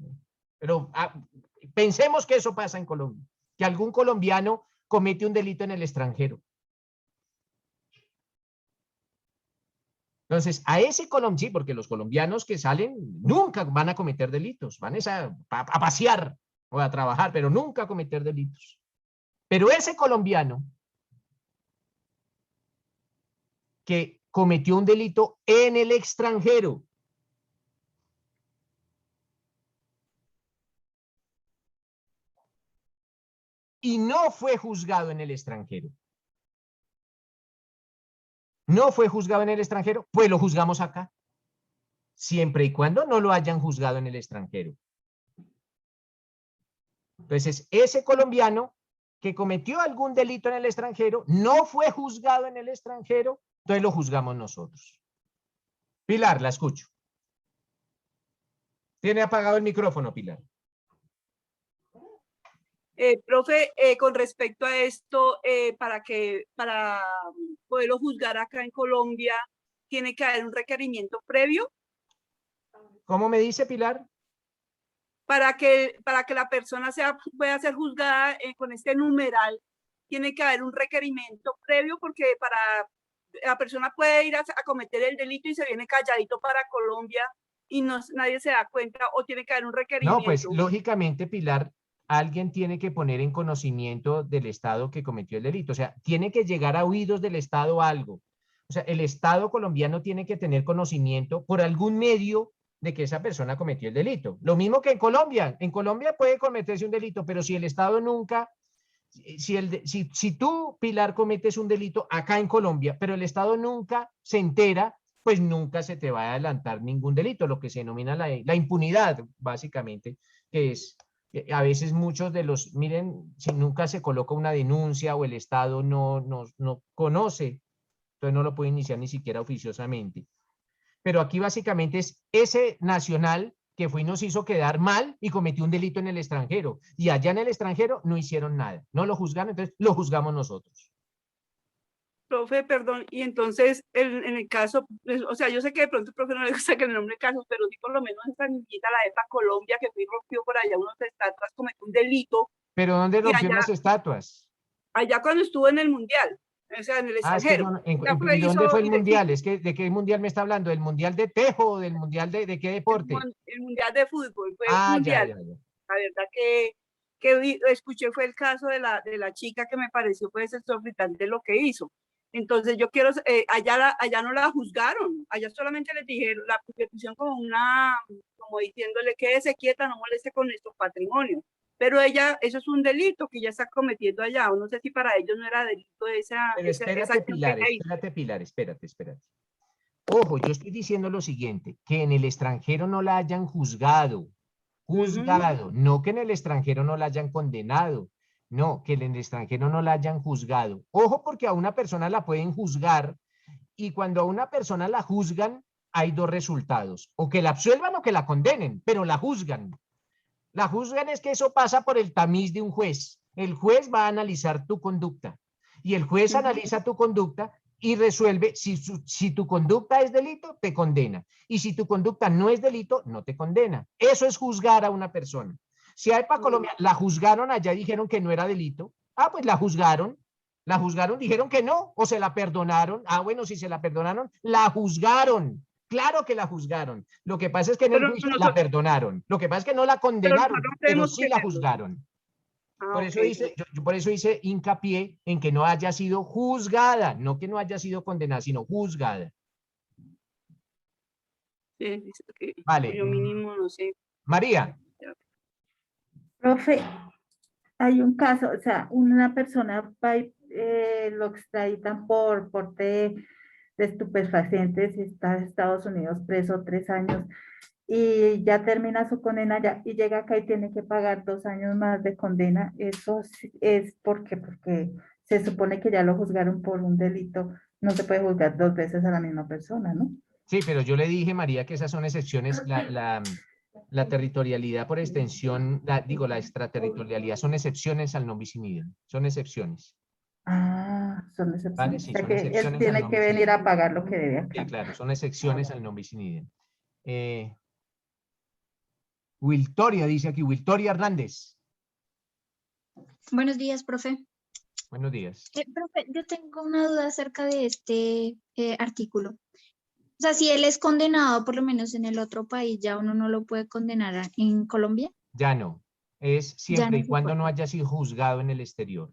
Pero pensemos que eso pasa en Colombia. Que algún colombiano comete un delito en el extranjero. Entonces, a ese colombiano, sí, porque los colombianos que salen nunca van a cometer delitos, van a pasear o a trabajar, pero nunca a cometer delitos. Pero ese colombiano que cometió un delito en el extranjero, y no fue juzgado en el extranjero, no fue juzgado en el extranjero, pues lo juzgamos acá, siempre y cuando no lo hayan juzgado en el extranjero. Entonces, ese colombiano que cometió algún delito en el extranjero, no fue juzgado en el extranjero, entonces lo juzgamos nosotros. Pilar, la escucho. Tiene apagado el micrófono, Pilar. Profe, con respecto a esto, para poderlo juzgar acá en Colombia, ¿tiene que haber un requerimiento previo? ¿Cómo me dice, Pilar? Para que la persona pueda ser juzgada con este numeral, tiene que haber un requerimiento previo, porque la persona puede ir a cometer el delito y se viene calladito para Colombia y nadie se da cuenta, o tiene que haber un requerimiento. No, pues lógicamente, Pilar, alguien tiene que poner en conocimiento del Estado que cometió el delito. O sea, tiene que llegar a oídos del Estado algo. O sea, el Estado colombiano tiene que tener conocimiento por algún medio de que esa persona cometió el delito. Lo mismo que en Colombia. En Colombia puede cometerse un delito, pero si el Estado nunca, si tú, Pilar, cometes un delito acá en Colombia, pero el Estado nunca se entera, pues nunca se te va a adelantar ningún delito, lo que se denomina la impunidad, básicamente, que es a veces muchos de los, miren, si nunca se coloca una denuncia o el Estado no conoce, entonces no lo puede iniciar ni siquiera oficiosamente. Pero aquí básicamente es ese nacional que fue y nos hizo quedar mal y cometió un delito en el extranjero. Y allá en el extranjero no hicieron nada, no lo juzgaron, entonces lo juzgamos nosotros. Profe, perdón, y entonces en el caso, o sea, yo sé que de pronto el profe no le gusta que le nombre casos, pero sí por lo menos esta niñita, la EPA Colombia, que fue y rompió por allá unas estatuas, cometió un delito. ¿Pero dónde rompió las estatuas? Allá cuando estuvo en el Mundial, o sea, en el extranjero. ¿Y dónde fue el Mundial? Es que, ¿de qué Mundial me está hablando? ¿Del Mundial de Tejo o del Mundial de qué deporte? El Mundial de Fútbol, fue el Mundial. Ya. La verdad que escuché fue el caso de la chica, que me pareció pues exorbitante lo que hizo. Entonces yo quiero, allá no la juzgaron, allá solamente les dijeron, la pusieron como diciéndole quédese quieta, no moleste con nuestro patrimonio. Pero eso es un delito que ya está cometiendo allá, o no sé si para ellos no era delito esa. Pero espérate, Pilar, espérate. Ojo, yo estoy diciendo lo siguiente, que en el extranjero no la hayan juzgado, no que en el extranjero no la hayan condenado. No, que en el extranjero no la hayan juzgado. Ojo, porque a una persona la pueden juzgar y cuando a una persona la juzgan hay dos resultados, o que la absuelvan o que la condenen, pero la juzgan. La juzgan es que eso pasa por el tamiz de un juez. El juez va a analizar tu conducta y el juez analiza tu conducta y resuelve si tu conducta es delito, te condena. Y si tu conducta no es delito, no te condena. Eso es juzgar a una persona. Si a EPA Colombia la juzgaron allá y dijeron que no era delito, pues la juzgaron, dijeron que no, o se la perdonaron. Bueno, si se la perdonaron, la juzgaron. Claro que la juzgaron. Lo que pasa es que en el juicio la perdonaron. Lo que pasa es que no la condenaron, pero sí la juzgaron. Por eso hice hincapié en que no haya sido juzgada, no que no haya sido condenada, sino juzgada. Vale. Yo mínimo no sé. María. Profe, hay un caso, o sea, una persona lo extraditan por porte de estupefacientes, está en Estados Unidos preso 3 años y ya termina su condena ya, y llega acá y tiene que pagar 2 años más de condena. Eso es porque se supone que ya lo juzgaron por un delito, no se puede juzgar 2 veces a la misma persona, ¿no? Sí, pero yo le dije, María, que esas son excepciones. La territorialidad por extensión, la extraterritorialidad son excepciones al non bis in idem, son excepciones. Son excepciones. ¿Vale? Sí, o sea que él tiene que venir a pagar lo que debe acá. Sí, claro, son excepciones al non bis in idem. Wiltoria dice aquí, Wiltoria Hernández. Buenos días, profe. Buenos días. Profe, yo tengo una duda acerca de este artículo. O sea, si él es condenado, por lo menos en el otro país, ¿ya uno no lo puede condenar en Colombia? Ya no. Es siempre y cuando no haya sido juzgado en el exterior.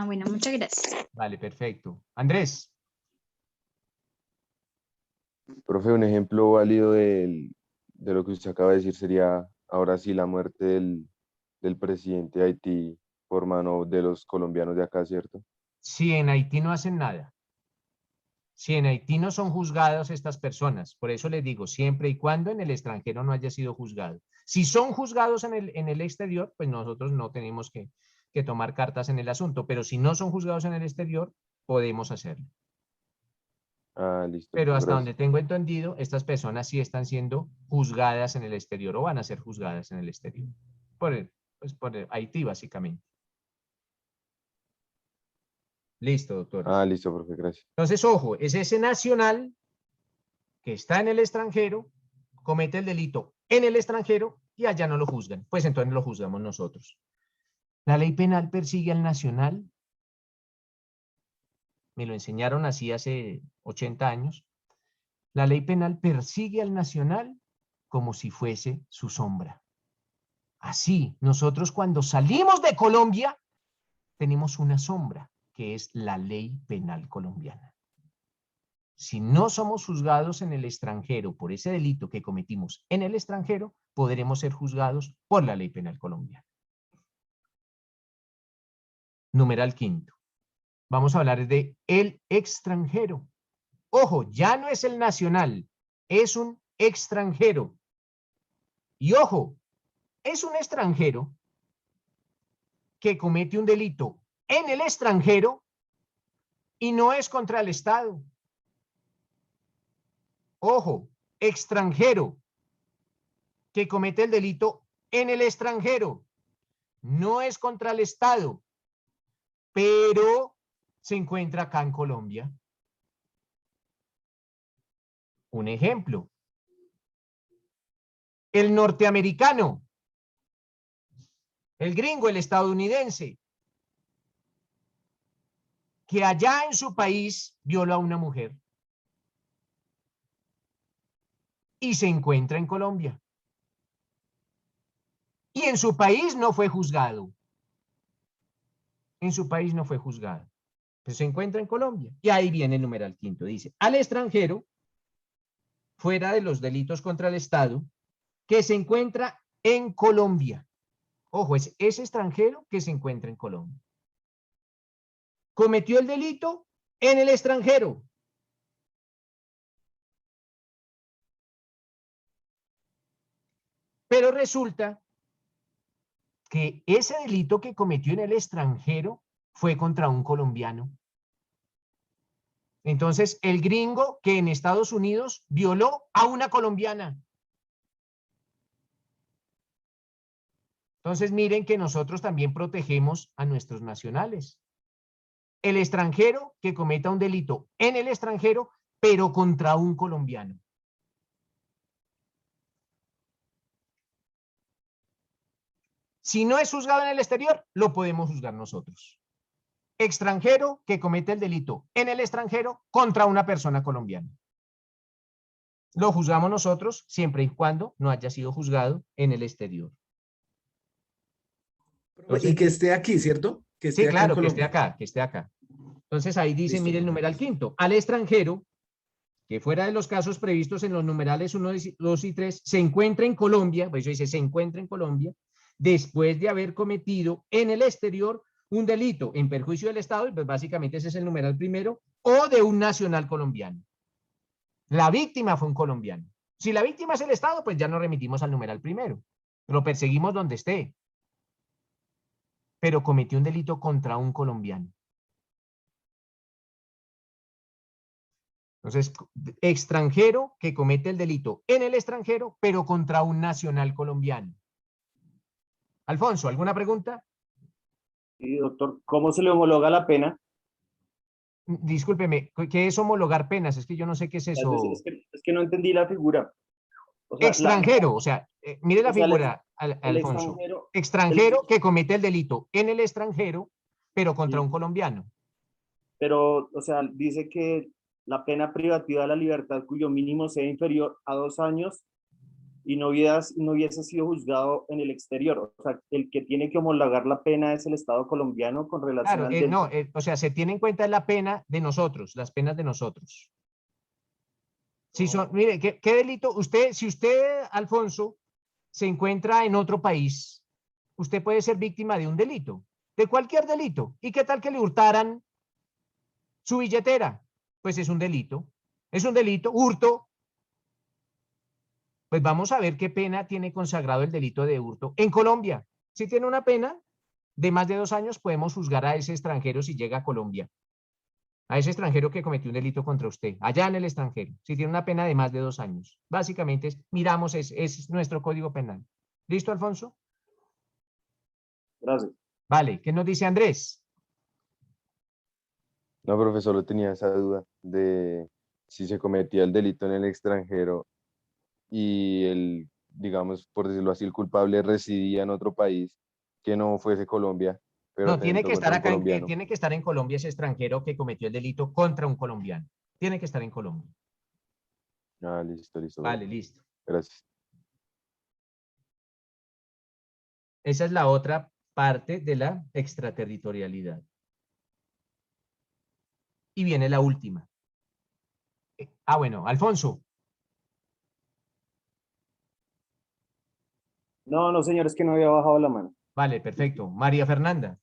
Bueno, muchas gracias. Vale, perfecto. Andrés. Profe, un ejemplo válido de lo que usted acaba de decir sería, ahora sí, la muerte del presidente de Haití por mano de los colombianos de acá, ¿cierto? Sí, en Haití no hacen nada. Si en Haití no son juzgadas estas personas, por eso les digo, siempre y cuando en el extranjero no haya sido juzgado. Si son juzgados en el exterior, pues nosotros no tenemos que tomar cartas en el asunto, pero si no son juzgados en el exterior, podemos hacerlo. Ah, listo. Pero hasta Gracias. donde tengo entendido, estas personas sí están siendo juzgadas en el exterior o van a ser juzgadas en el exterior. Por Haití, básicamente. Listo, doctores. Ah, listo, profe, gracias. Entonces, ojo, es ese nacional que está en el extranjero, comete el delito en el extranjero y allá no lo juzgan. Pues entonces lo juzgamos nosotros. La ley penal persigue al nacional. Me lo enseñaron así hace 80 años. La ley penal persigue al nacional como si fuese su sombra. Así, nosotros cuando salimos de Colombia, tenemos una sombra, que es la ley penal colombiana. Si no somos juzgados en el extranjero por ese delito que cometimos en el extranjero, podremos ser juzgados por la ley penal colombiana. Numeral quinto. Vamos a hablar de el extranjero. Ojo, ya no es el nacional, es un extranjero. Y ojo, es un extranjero que comete un delito en el extranjero y no es contra el Estado. Ojo, extranjero que comete el delito en el extranjero no es contra el Estado, pero se encuentra acá en Colombia. Un ejemplo. El norteamericano, el gringo, el estadounidense, que allá en su país violó a una mujer y se encuentra en Colombia. Y en su país no fue juzgado. En su país no fue juzgado. Pues se encuentra en Colombia. Y ahí viene el numeral quinto. Dice, al extranjero, fuera de los delitos contra el Estado, que se encuentra en Colombia. Ojo, es ese extranjero que se encuentra en Colombia. Cometió el delito en el extranjero. Pero resulta que ese delito que cometió en el extranjero fue contra un colombiano. Entonces, el gringo que en Estados Unidos violó a una colombiana. Entonces, miren que nosotros también protegemos a nuestros nacionales. El extranjero que cometa un delito en el extranjero, pero contra un colombiano. Si no es juzgado en el exterior, lo podemos juzgar nosotros. Extranjero que comete el delito en el extranjero contra una persona colombiana. Lo juzgamos nosotros siempre y cuando no haya sido juzgado en el exterior. Entonces, y que esté aquí, ¿cierto? Que esté sí, acá claro, en que esté Colombia. acá, que esté acá. Entonces ahí dice, Listo, mire el numeral quinto, al extranjero, que fuera de los casos previstos en los numerales 1, 2 y 3, se encuentra en Colombia, por eso dice, se encuentra en Colombia, después de haber cometido en el exterior un delito en perjuicio del Estado, y pues básicamente ese es el numeral primero, o de un nacional colombiano. La víctima fue un colombiano. Si la víctima es el Estado, pues ya nos remitimos al numeral primero. Lo perseguimos donde esté. Pero cometió un delito contra un colombiano. Entonces, extranjero que comete el delito en el extranjero, pero contra un nacional colombiano. Alfonso, ¿alguna pregunta? Sí, doctor, ¿cómo se le homologa la pena? Discúlpeme, ¿qué es homologar penas? Es que yo no sé qué es eso. Es que no entendí la figura. O sea, extranjero, o sea, mire la figura, el Alfonso. Extranjero que comete el delito en el extranjero, pero contra un colombiano. Pero, o sea, dice que la pena privativa de la libertad cuyo mínimo sea inferior a 2 años y no hubiese sido juzgado en el exterior. O sea, el que tiene que homologar la pena es el Estado colombiano con relación al delito. No, o sea, se tiene en cuenta la pena de nosotros, las penas de nosotros. Si son, mire, ¿qué delito? Si usted, Alfonso, se encuentra en otro país, usted puede ser víctima de un delito, de cualquier delito. ¿Y qué tal que le hurtaran su billetera? Pues es un delito. Es un delito, hurto. Pues vamos a ver qué pena tiene consagrado el delito de hurto en Colombia. Si tiene una pena de más de 2 años, podemos juzgar a ese extranjero si llega a Colombia. a ese extranjero que cometió un delito contra usted, allá en el extranjero, si tiene una pena de más de 2 años. Básicamente miramos, es nuestro código penal. ¿Listo, Alfonso? Gracias. Vale, ¿qué nos dice Andrés? No, profesor, solo tenía esa duda de si se cometía el delito en el extranjero y el, digamos, por decirlo así, el culpable residía en otro país que no fuese Colombia, pero No, tiene atentó que estar contra un acá, colombiano. tiene que estar en Colombia ese extranjero que cometió el delito contra un colombiano. Tiene que estar en Colombia. Ah, listo, listo. Vale, listo. Gracias. Esa es la otra parte de la extraterritorialidad. Y viene la última. Bueno, Alfonso. No, no, señor, es que no había bajado la mano. Vale, perfecto. María Fernanda.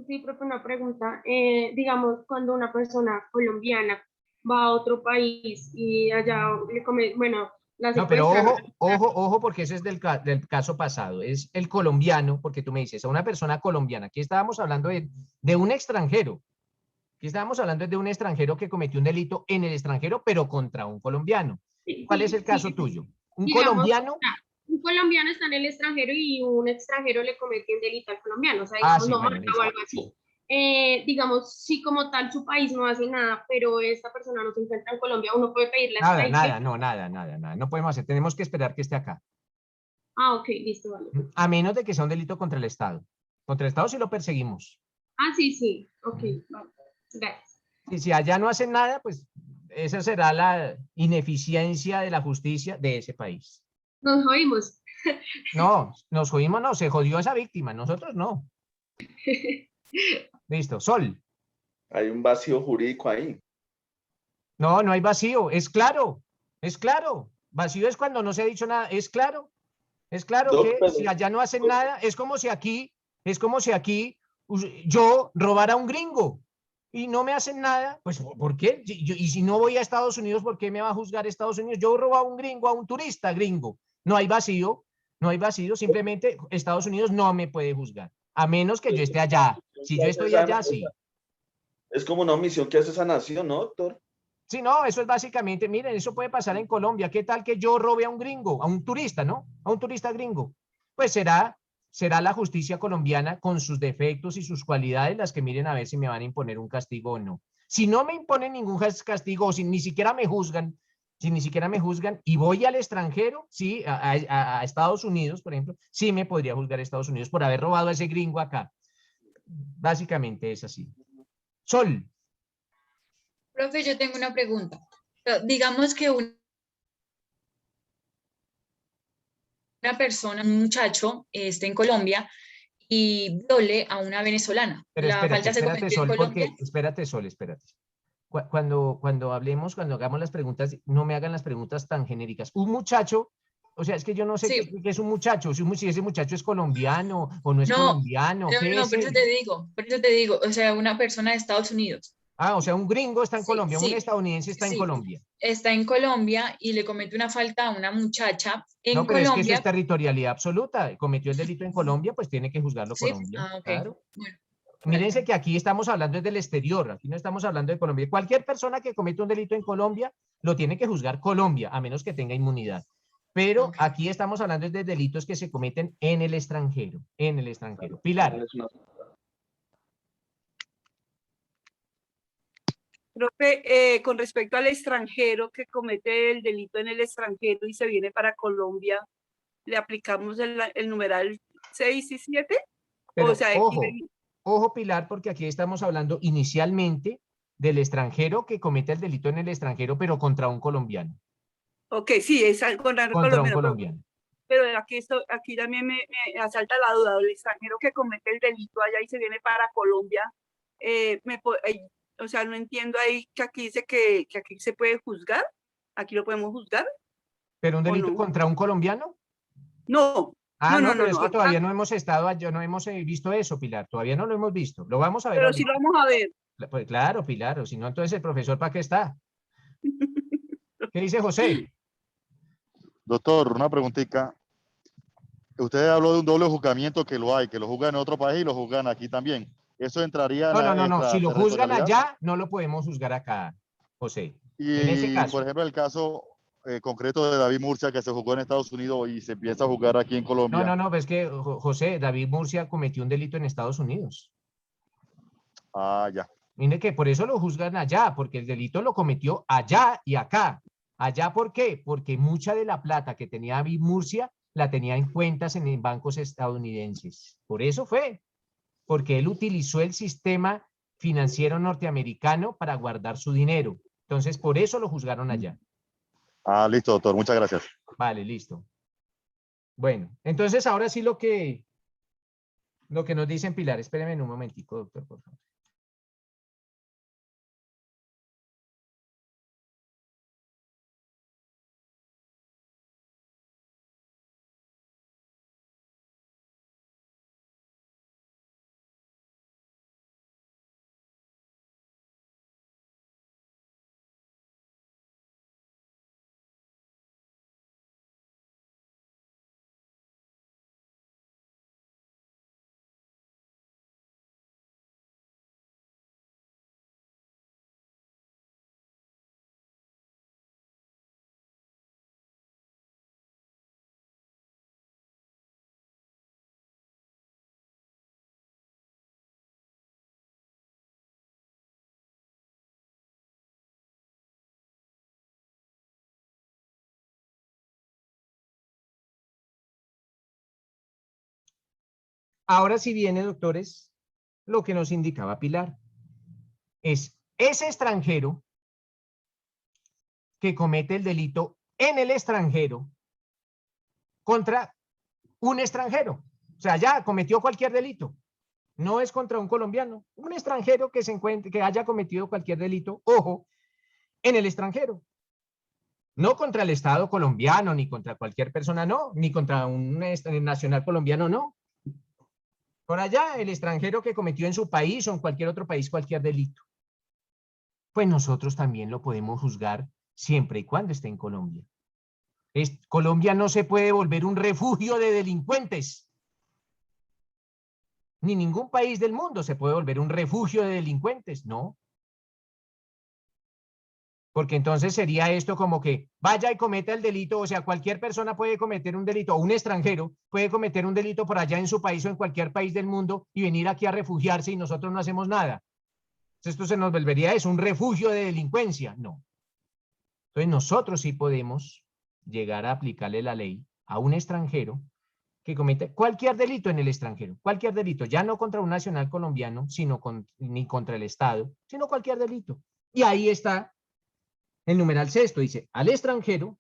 Sí, profe, una pregunta. Digamos, cuando una persona colombiana va a otro país y allá le come, bueno, la No, pero secuestran. ojo, porque ese es del caso pasado. Es el colombiano, porque tú me dices, a una persona colombiana. Aquí estábamos hablando de un extranjero. Aquí estábamos hablando de un extranjero que cometió un delito en el extranjero, pero contra un colombiano. ¿Cuál es el caso tuyo? ¿Un Digamos, colombiano? Un colombiano está en el extranjero y un extranjero le comete un delito al colombiano, o sea, Ah, digamos, sí, lo bueno, mata listo. o algo así. Digamos, si como tal su país no hace nada, pero esta persona no se encuentra en Colombia, uno puede pedir la Nada, extradición. nada. No podemos hacer. Tenemos que esperar que esté acá. Ah, ok, listo, vale. A menos de que sea un delito contra el Estado. Contra el Estado sí lo perseguimos. Ah, sí, ok, vale. Gracias. Y si allá no hacen nada, pues esa será la ineficiencia de la justicia de ese país. Nos oímos. No, nos jodimos, no, se jodió esa víctima, nosotros no. Listo, Sol. Hay un vacío jurídico ahí. No, no hay vacío, es claro, es claro. Vacío es cuando no se ha dicho nada, es claro Doc, que pero- si allá no hacen nada, es como si aquí yo robara a un gringo y no me hacen nada, pues ¿por qué? Y si no voy a Estados Unidos, ¿por qué me va a juzgar Estados Unidos? Yo robo a un gringo, a un turista gringo. No hay vacío, simplemente Estados Unidos no me puede juzgar, a menos que yo esté allá. Si yo estoy allá, sí. Es como una omisión que hace esa nación, ¿no, doctor? Sí, no, eso es básicamente, miren, eso puede pasar en Colombia. ¿Qué tal que yo robe a un gringo, a un turista, ¿no? A un turista gringo. Pues será la justicia colombiana con sus defectos y sus cualidades las que miren a ver si me van a imponer un castigo o no. Si no me imponen ningún castigo, o si ni siquiera me juzgan, y voy al extranjero, sí, a Estados Unidos, por ejemplo, sí me podría juzgar Estados Unidos por haber robado a ese gringo acá. Básicamente es así. Sol. Profe, yo tengo una pregunta. Digamos que una persona, un muchacho, esté en Colombia y viole a una venezolana. Pero ¿La falta se cometió en Sol, Colombia? porque, espérate, Sol. Cuando hablemos, cuando hagamos las preguntas, no me hagan las preguntas tan genéricas. Un muchacho, o sea, es que yo no sé Sí. qué es un muchacho, si ese muchacho es colombiano o no es No, colombiano, ¿qué no, es por él? eso te digo, o sea, una persona de Estados Unidos. Ah, o sea, un gringo está en Colombia, un sí, estadounidense está en sí. Colombia. Está en Colombia y le comete una falta a una muchacha en No, pero es que eso Colombia. es territorialidad absoluta. Cometió el delito en Colombia, pues tiene que juzgarlo Sí, Colombia. ok. Claro. Bueno, Mírense que aquí estamos hablando del exterior, aquí no estamos hablando de Colombia. Cualquier persona que cometa un delito en Colombia lo tiene que juzgar Colombia, a menos que tenga inmunidad. Pero aquí estamos hablando de delitos que se cometen en el extranjero, Pilar. Profe, con respecto al extranjero que comete el delito en el extranjero y se viene para Colombia, ¿le aplicamos el numeral 6 y 7? Pero O sea, ojo, Pilar, porque aquí estamos hablando inicialmente del extranjero que comete el delito en el extranjero, pero contra un colombiano. ok, sí, es contra un colombiano. Pero aquí también me asalta la duda, el extranjero que comete el delito allá y se viene para Colombia, o sea, no entiendo ahí que aquí dice que aquí se puede juzgar, aquí lo podemos juzgar. ¿Pero un delito no? contra un colombiano? No. No, pero es que todavía no hemos estado, no hemos visto eso, Pilar, todavía no lo hemos visto. Lo vamos a ver. Pero sí lo vamos a ver. Pues claro, Pilar, o si no, entonces el profesor, ¿para qué está? ¿Qué dice José? Doctor, una preguntita. Usted habló de un doble juzgamiento que lo hay, que lo juzgan en otro país y lo juzgan aquí también. ¿Eso entraría en No, la no, no, no. Si lo juzgan extraterritorialidad? allá, no lo podemos juzgar acá, José. Y, En ese caso. por ejemplo, el caso concreto de David Murcia, que se jugó en Estados Unidos y se empieza a jugar aquí en No, Colombia. no, no, pues es que, José, David Murcia cometió un delito en Estados Unidos. Ah, ya. Mire que por eso lo juzgan allá, porque el delito lo cometió allá y acá. ¿Allá por qué? Porque mucha de la plata que tenía David Murcia la tenía en cuentas en bancos estadounidenses. Por eso fue, porque él utilizó el sistema financiero norteamericano para guardar su dinero. Entonces, por eso lo juzgaron allá. Ah, listo, doctor. Muchas gracias. Vale, listo. Bueno, entonces ahora sí lo que nos dicen Pilar. Espéreme un momentico, doctor, por favor. Ahora sí viene, doctores, lo que nos indicaba Pilar. Es ese extranjero que comete el delito en el extranjero contra un extranjero. O sea, ya cometió cualquier delito. No es contra un colombiano, un extranjero que se encuentre, que haya cometido cualquier delito, ojo, en el extranjero. No contra el Estado colombiano, ni contra cualquier persona, no, ni contra un nacional colombiano, no. Por allá, el extranjero que cometió en su país o en cualquier otro país cualquier delito. Pues nosotros también lo podemos juzgar siempre y cuando esté en Colombia. Colombia no se puede volver un refugio de delincuentes. Ni ningún país del mundo se puede volver un refugio de delincuentes, no. Porque entonces sería esto como que vaya y cometa el delito, o sea, cualquier persona puede cometer un delito, o un extranjero puede cometer un delito por allá en su país o en cualquier país del mundo y venir aquí a refugiarse y nosotros no hacemos nada. Entonces, esto se nos volvería eso, un refugio de delincuencia. No. Entonces nosotros sí podemos llegar a aplicarle la ley a un extranjero que comete cualquier delito en el extranjero, cualquier delito, ya no contra un nacional colombiano, ni contra el Estado, sino cualquier delito. Y ahí está el numeral sexto, dice, al extranjero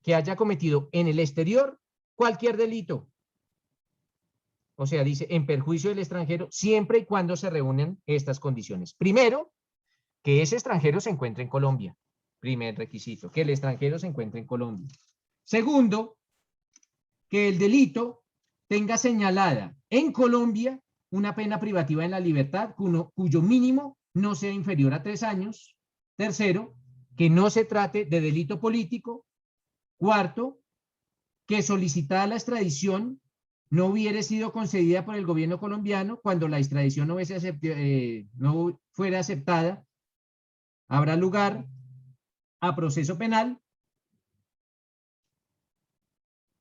que haya cometido en el exterior cualquier delito. O sea, dice, en perjuicio del extranjero, siempre y cuando se reúnen estas condiciones. Primero, que ese extranjero se encuentre en Colombia. Primer requisito, que el extranjero se encuentre en Colombia. Segundo, que el delito tenga señalada en Colombia una pena privativa en la libertad cuyo mínimo no sea inferior a 3 años. Tercero, que no se trate de delito político. Cuarto, que solicitada la extradición no hubiera sido concedida por el gobierno colombiano. Cuando la extradición no fuera aceptada, habrá lugar a proceso penal.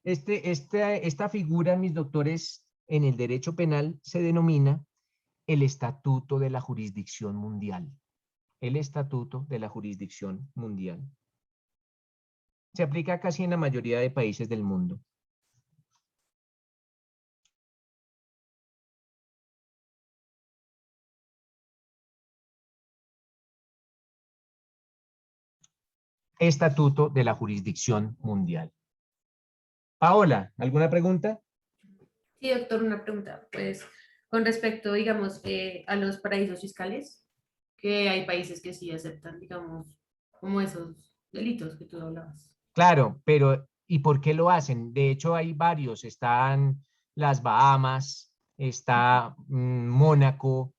Esta figura, mis doctores, en el derecho penal se denomina el Estatuto de la Jurisdicción Mundial. El Estatuto de la Jurisdicción Mundial. Se aplica casi en la mayoría de países del mundo. Estatuto de la Jurisdicción Mundial. Paola, ¿alguna pregunta? Sí, doctor, una pregunta. Pues con respecto, digamos, a los paraísos fiscales, que hay países que sí aceptan, digamos, como esos delitos que tú hablabas. Claro, pero ¿y por qué lo hacen? De hecho, hay varios. Están las Bahamas, está Mónaco,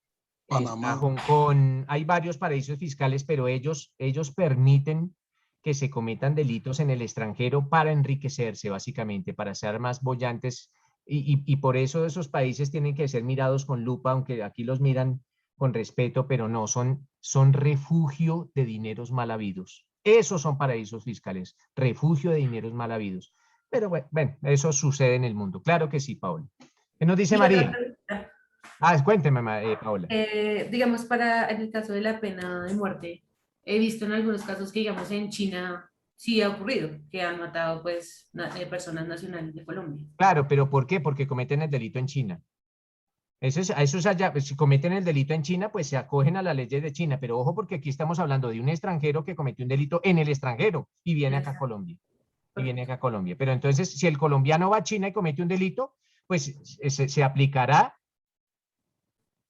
está Hong Kong. Hay varios paraísos fiscales, pero ellos permiten que se cometan delitos en el extranjero para enriquecerse, básicamente, para ser más bollantes y por eso esos países tienen que ser mirados con lupa, aunque aquí los miran con respeto, pero no, son refugio de dineros mal habidos. Esos son paraísos fiscales, refugio de dineros mal habidos. Pero bueno, eso sucede en el mundo. Claro que sí, Paola. ¿Qué nos dice Y otra María? pregunta, Cuénteme, Paola. digamos, en el caso de la pena de muerte, he visto en algunos casos que, digamos, en China sí ha ocurrido, que han matado, pues, personas nacionales de Colombia. Claro, pero ¿por qué? Porque cometen el delito en China. Eso es allá, pues, si cometen el delito en China, pues se acogen a las leyes de China, pero ojo porque aquí estamos hablando de un extranjero que cometió un delito en el extranjero y viene acá a Colombia. Y viene acá a Colombia. Pero entonces, si el colombiano va a China y comete un delito, pues se aplicará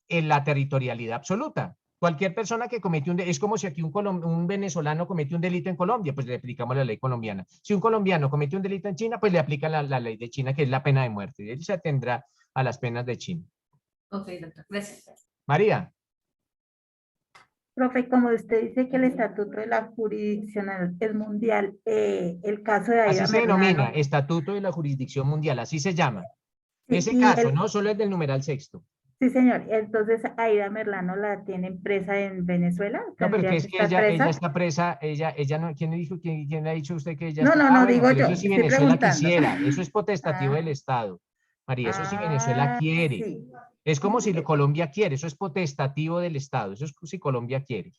en la territorialidad absoluta. Cualquier persona que comete un delito, es como si aquí un venezolano comete un delito en Colombia, pues le aplicamos la ley colombiana. Si un colombiano comete un delito en China, pues le aplica la ley de China, que es la pena de muerte. Él se atendrá a las penas de China. Ok, doctor, gracias. María. Profe, como usted dice que el estatuto de la jurisdicción es mundial, el caso de Aida Así se denomina, Merlano. Estatuto de la Jurisdicción Mundial, así se llama. Sí, Ese y caso, no solo es del numeral sexto. sí, señor. Entonces, Aida Merlano la tienen presa en Venezuela. No, pero ¿Tendría es que que estar ella presa? está presa, ella no, ¿quién le dijo, quién le ha dicho a usted que ella No, está? no, Ah, no, bueno, digo pero yo. eso sí Estoy Venezuela preguntando. quisiera, eso es potestativo Ah, del Estado. María, eso sí Venezuela ah, quiere. sí. Es como si Colombia quiere, eso es potestativo del Estado, eso es si Colombia quiere.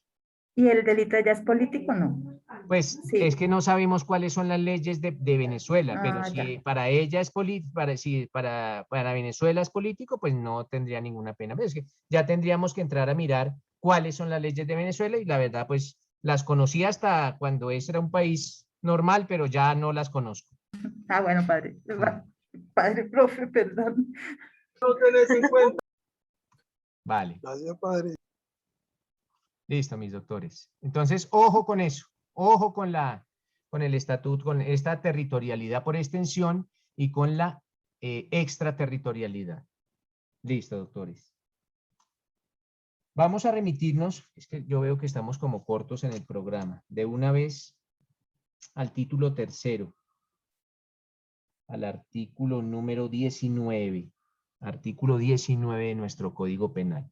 ¿Y el delito ya es político? No. Pues Sí. es que no sabemos cuáles son las leyes de Venezuela, pero Ah, si ya. para ella es político, para Venezuela es político, pues no tendría ninguna pena. Pero es que ya tendríamos que entrar a mirar cuáles son las leyes de Venezuela y la verdad, pues las conocí hasta cuando ese era un país normal, pero ya no las conozco. Ah, bueno, padre. Padre, profe, perdón. No tenés en cuenta. Vale. Gracias, padre. Listo, mis doctores. Entonces, ojo con eso, ojo con el estatuto, con esta territorialidad por extensión y con la extraterritorialidad. Listo, doctores. Vamos a remitirnos, es que yo veo que estamos como cortos en el programa, de una vez al título tercero, al artículo número 19, artículo 19 de nuestro Código Penal.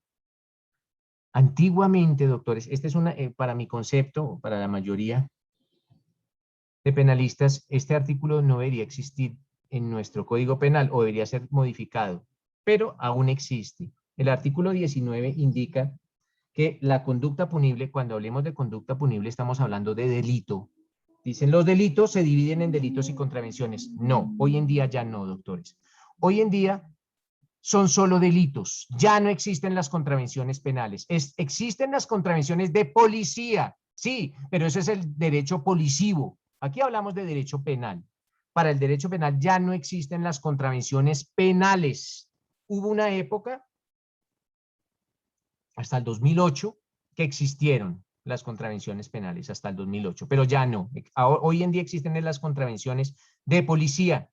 Antiguamente, doctores, este es para mi concepto, para la mayoría de penalistas, este artículo no debería existir en nuestro Código Penal o debería ser modificado, pero aún existe. El artículo 19 indica que la conducta punible, cuando hablemos de conducta punible, estamos hablando de delito. Dicen, los delitos se dividen en delitos y contravenciones. No, hoy en día ya no, doctores. Hoy en día son solo delitos. Ya no existen las contravenciones penales. Existen las contravenciones de policía, sí, pero eso es el derecho policivo. Aquí hablamos de derecho penal. Para el derecho penal ya no existen las contravenciones penales. Hubo una época, hasta el 2008, que existieron las contravenciones penales, hasta el 2008, pero ya no. Hoy en día existen las contravenciones de policía.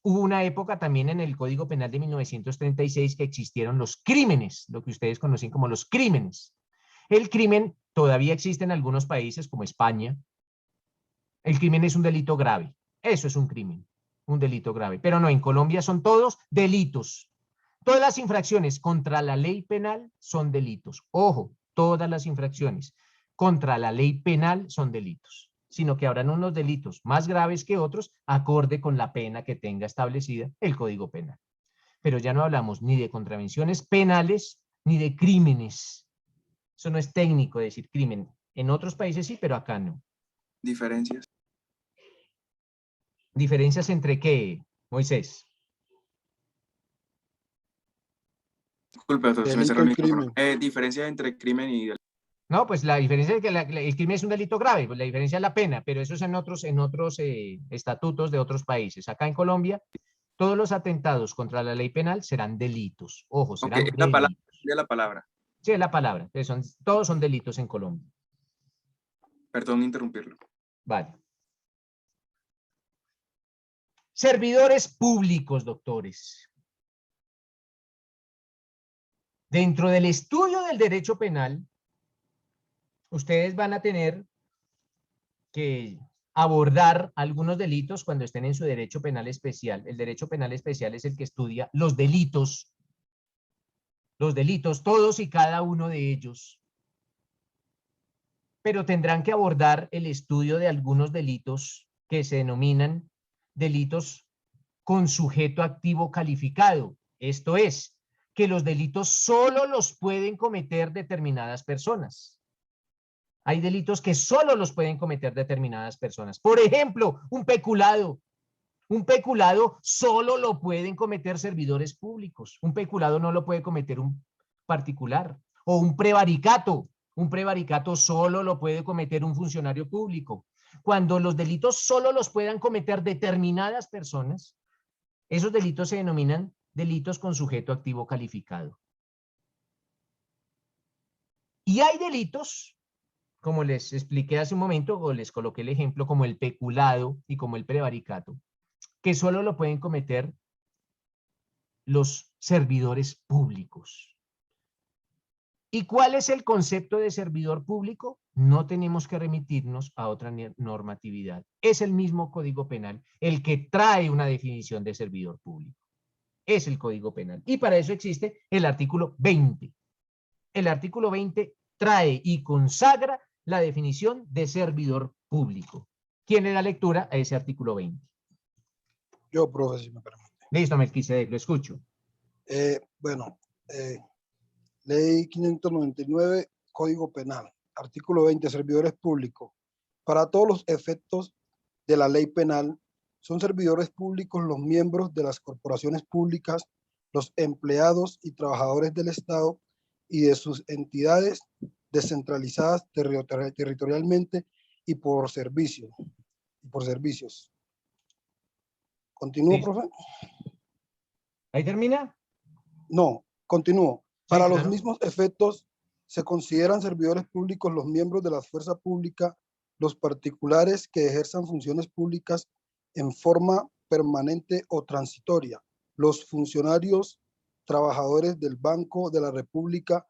Hubo una época también en el Código Penal de 1936 que existieron los crímenes, lo que ustedes conocen como los crímenes. El crimen todavía existe en algunos países como España. El crimen es un delito grave. Eso es un crimen, un delito grave. Pero no, en Colombia son todos delitos. Todas las infracciones contra la ley penal son delitos. Ojo, todas las infracciones contra la ley penal son delitos, sino que habrán unos delitos más graves que otros acorde con la pena que tenga establecida el Código Penal. Pero ya no hablamos ni de contravenciones penales ni de crímenes. Eso no es técnico decir crimen. En otros países sí, pero acá no. Diferencias. ¿Diferencias entre qué, Moisés? Disculpe, doctor, se me Delito cerró el y micrófono. crimen. Diferencia entre crimen y delito. No, pues la diferencia es que el crimen es un delito grave, pues la diferencia es la pena, pero eso es en otros estatutos de otros países. Acá en Colombia, todos los atentados contra la ley penal serán delitos. Ojo, serán Ok, la palabra, delitos. la palabra. Sí, es la palabra. Todos son delitos en Colombia. Perdón interrumpirlo. Vale. Servidores públicos, doctores. Dentro del estudio del derecho penal, ustedes van a tener que abordar algunos delitos cuando estén en su derecho penal especial. El derecho penal especial es el que estudia los delitos, todos y cada uno de ellos. Pero tendrán que abordar el estudio de algunos delitos que se denominan delitos con sujeto activo calificado. Esto es, que los delitos solo los pueden cometer determinadas personas. Hay delitos que solo los pueden cometer determinadas personas. Por ejemplo, un peculado. Un peculado solo lo pueden cometer servidores públicos. Un peculado no lo puede cometer un particular. O un prevaricato. Un prevaricato solo lo puede cometer un funcionario público. Cuando los delitos solo los puedan cometer determinadas personas, esos delitos se denominan delitos con sujeto activo calificado. Y hay delitos, como les expliqué hace un momento, o les coloqué el ejemplo, como el peculado y como el prevaricato, que solo lo pueden cometer los servidores públicos. ¿Y cuál es el concepto de servidor público? No tenemos que remitirnos a otra normatividad. Es el mismo Código Penal el que trae una definición de servidor público. Es el Código Penal. Y para eso existe el artículo 20. El artículo 20 trae y consagra la definición de servidor público. ¿Quién le da lectura a ese artículo 20? Yo, profe, si me permite. Listo, Melquisedec, lo escucho. Ley 599, Código Penal. Artículo 20, servidores públicos. Para todos los efectos de la ley penal, son servidores públicos los miembros de las corporaciones públicas, los empleados y trabajadores del Estado y de sus entidades descentralizadas territorialmente y por servicios. ¿Continúo, Sí. profe? ¿Ahí termina? No, continúo. Para Sí, los claro. mismos efectos, se consideran servidores públicos los miembros de la fuerza pública, los particulares que ejerzan funciones públicas en forma permanente o transitoria, los funcionarios, trabajadores del Banco de la República,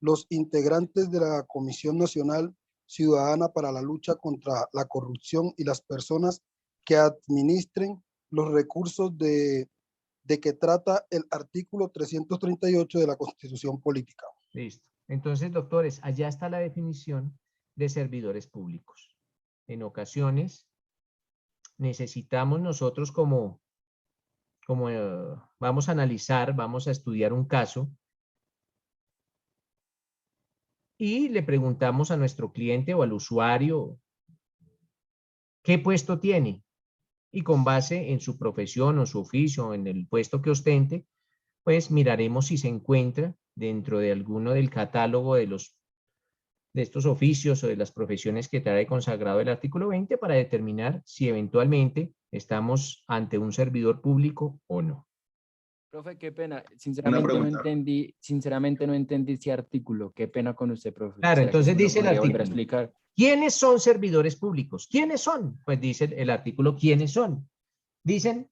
los integrantes de la Comisión Nacional Ciudadana para la Lucha contra la Corrupción y las personas que administren los recursos de que trata el artículo 338 de la Constitución Política. Listo. Entonces, doctores, allá está la definición de servidores públicos. En ocasiones necesitamos nosotros como vamos a analizar, vamos a estudiar un caso y le preguntamos a nuestro cliente o al usuario qué puesto tiene. Y con base en su profesión o su oficio, en el puesto que ostente, pues miraremos si se encuentra dentro de alguno del catálogo de estos oficios o de las profesiones que trae consagrado el artículo 20 para determinar si eventualmente estamos ante un servidor público o no. Profe, qué pena. Sinceramente no entendí ese artículo. Qué pena con usted, profe. Claro, entonces dice el artículo. Explicar? ¿Quiénes son servidores públicos? ¿Quiénes son? Pues dice el artículo, ¿quiénes son? Dice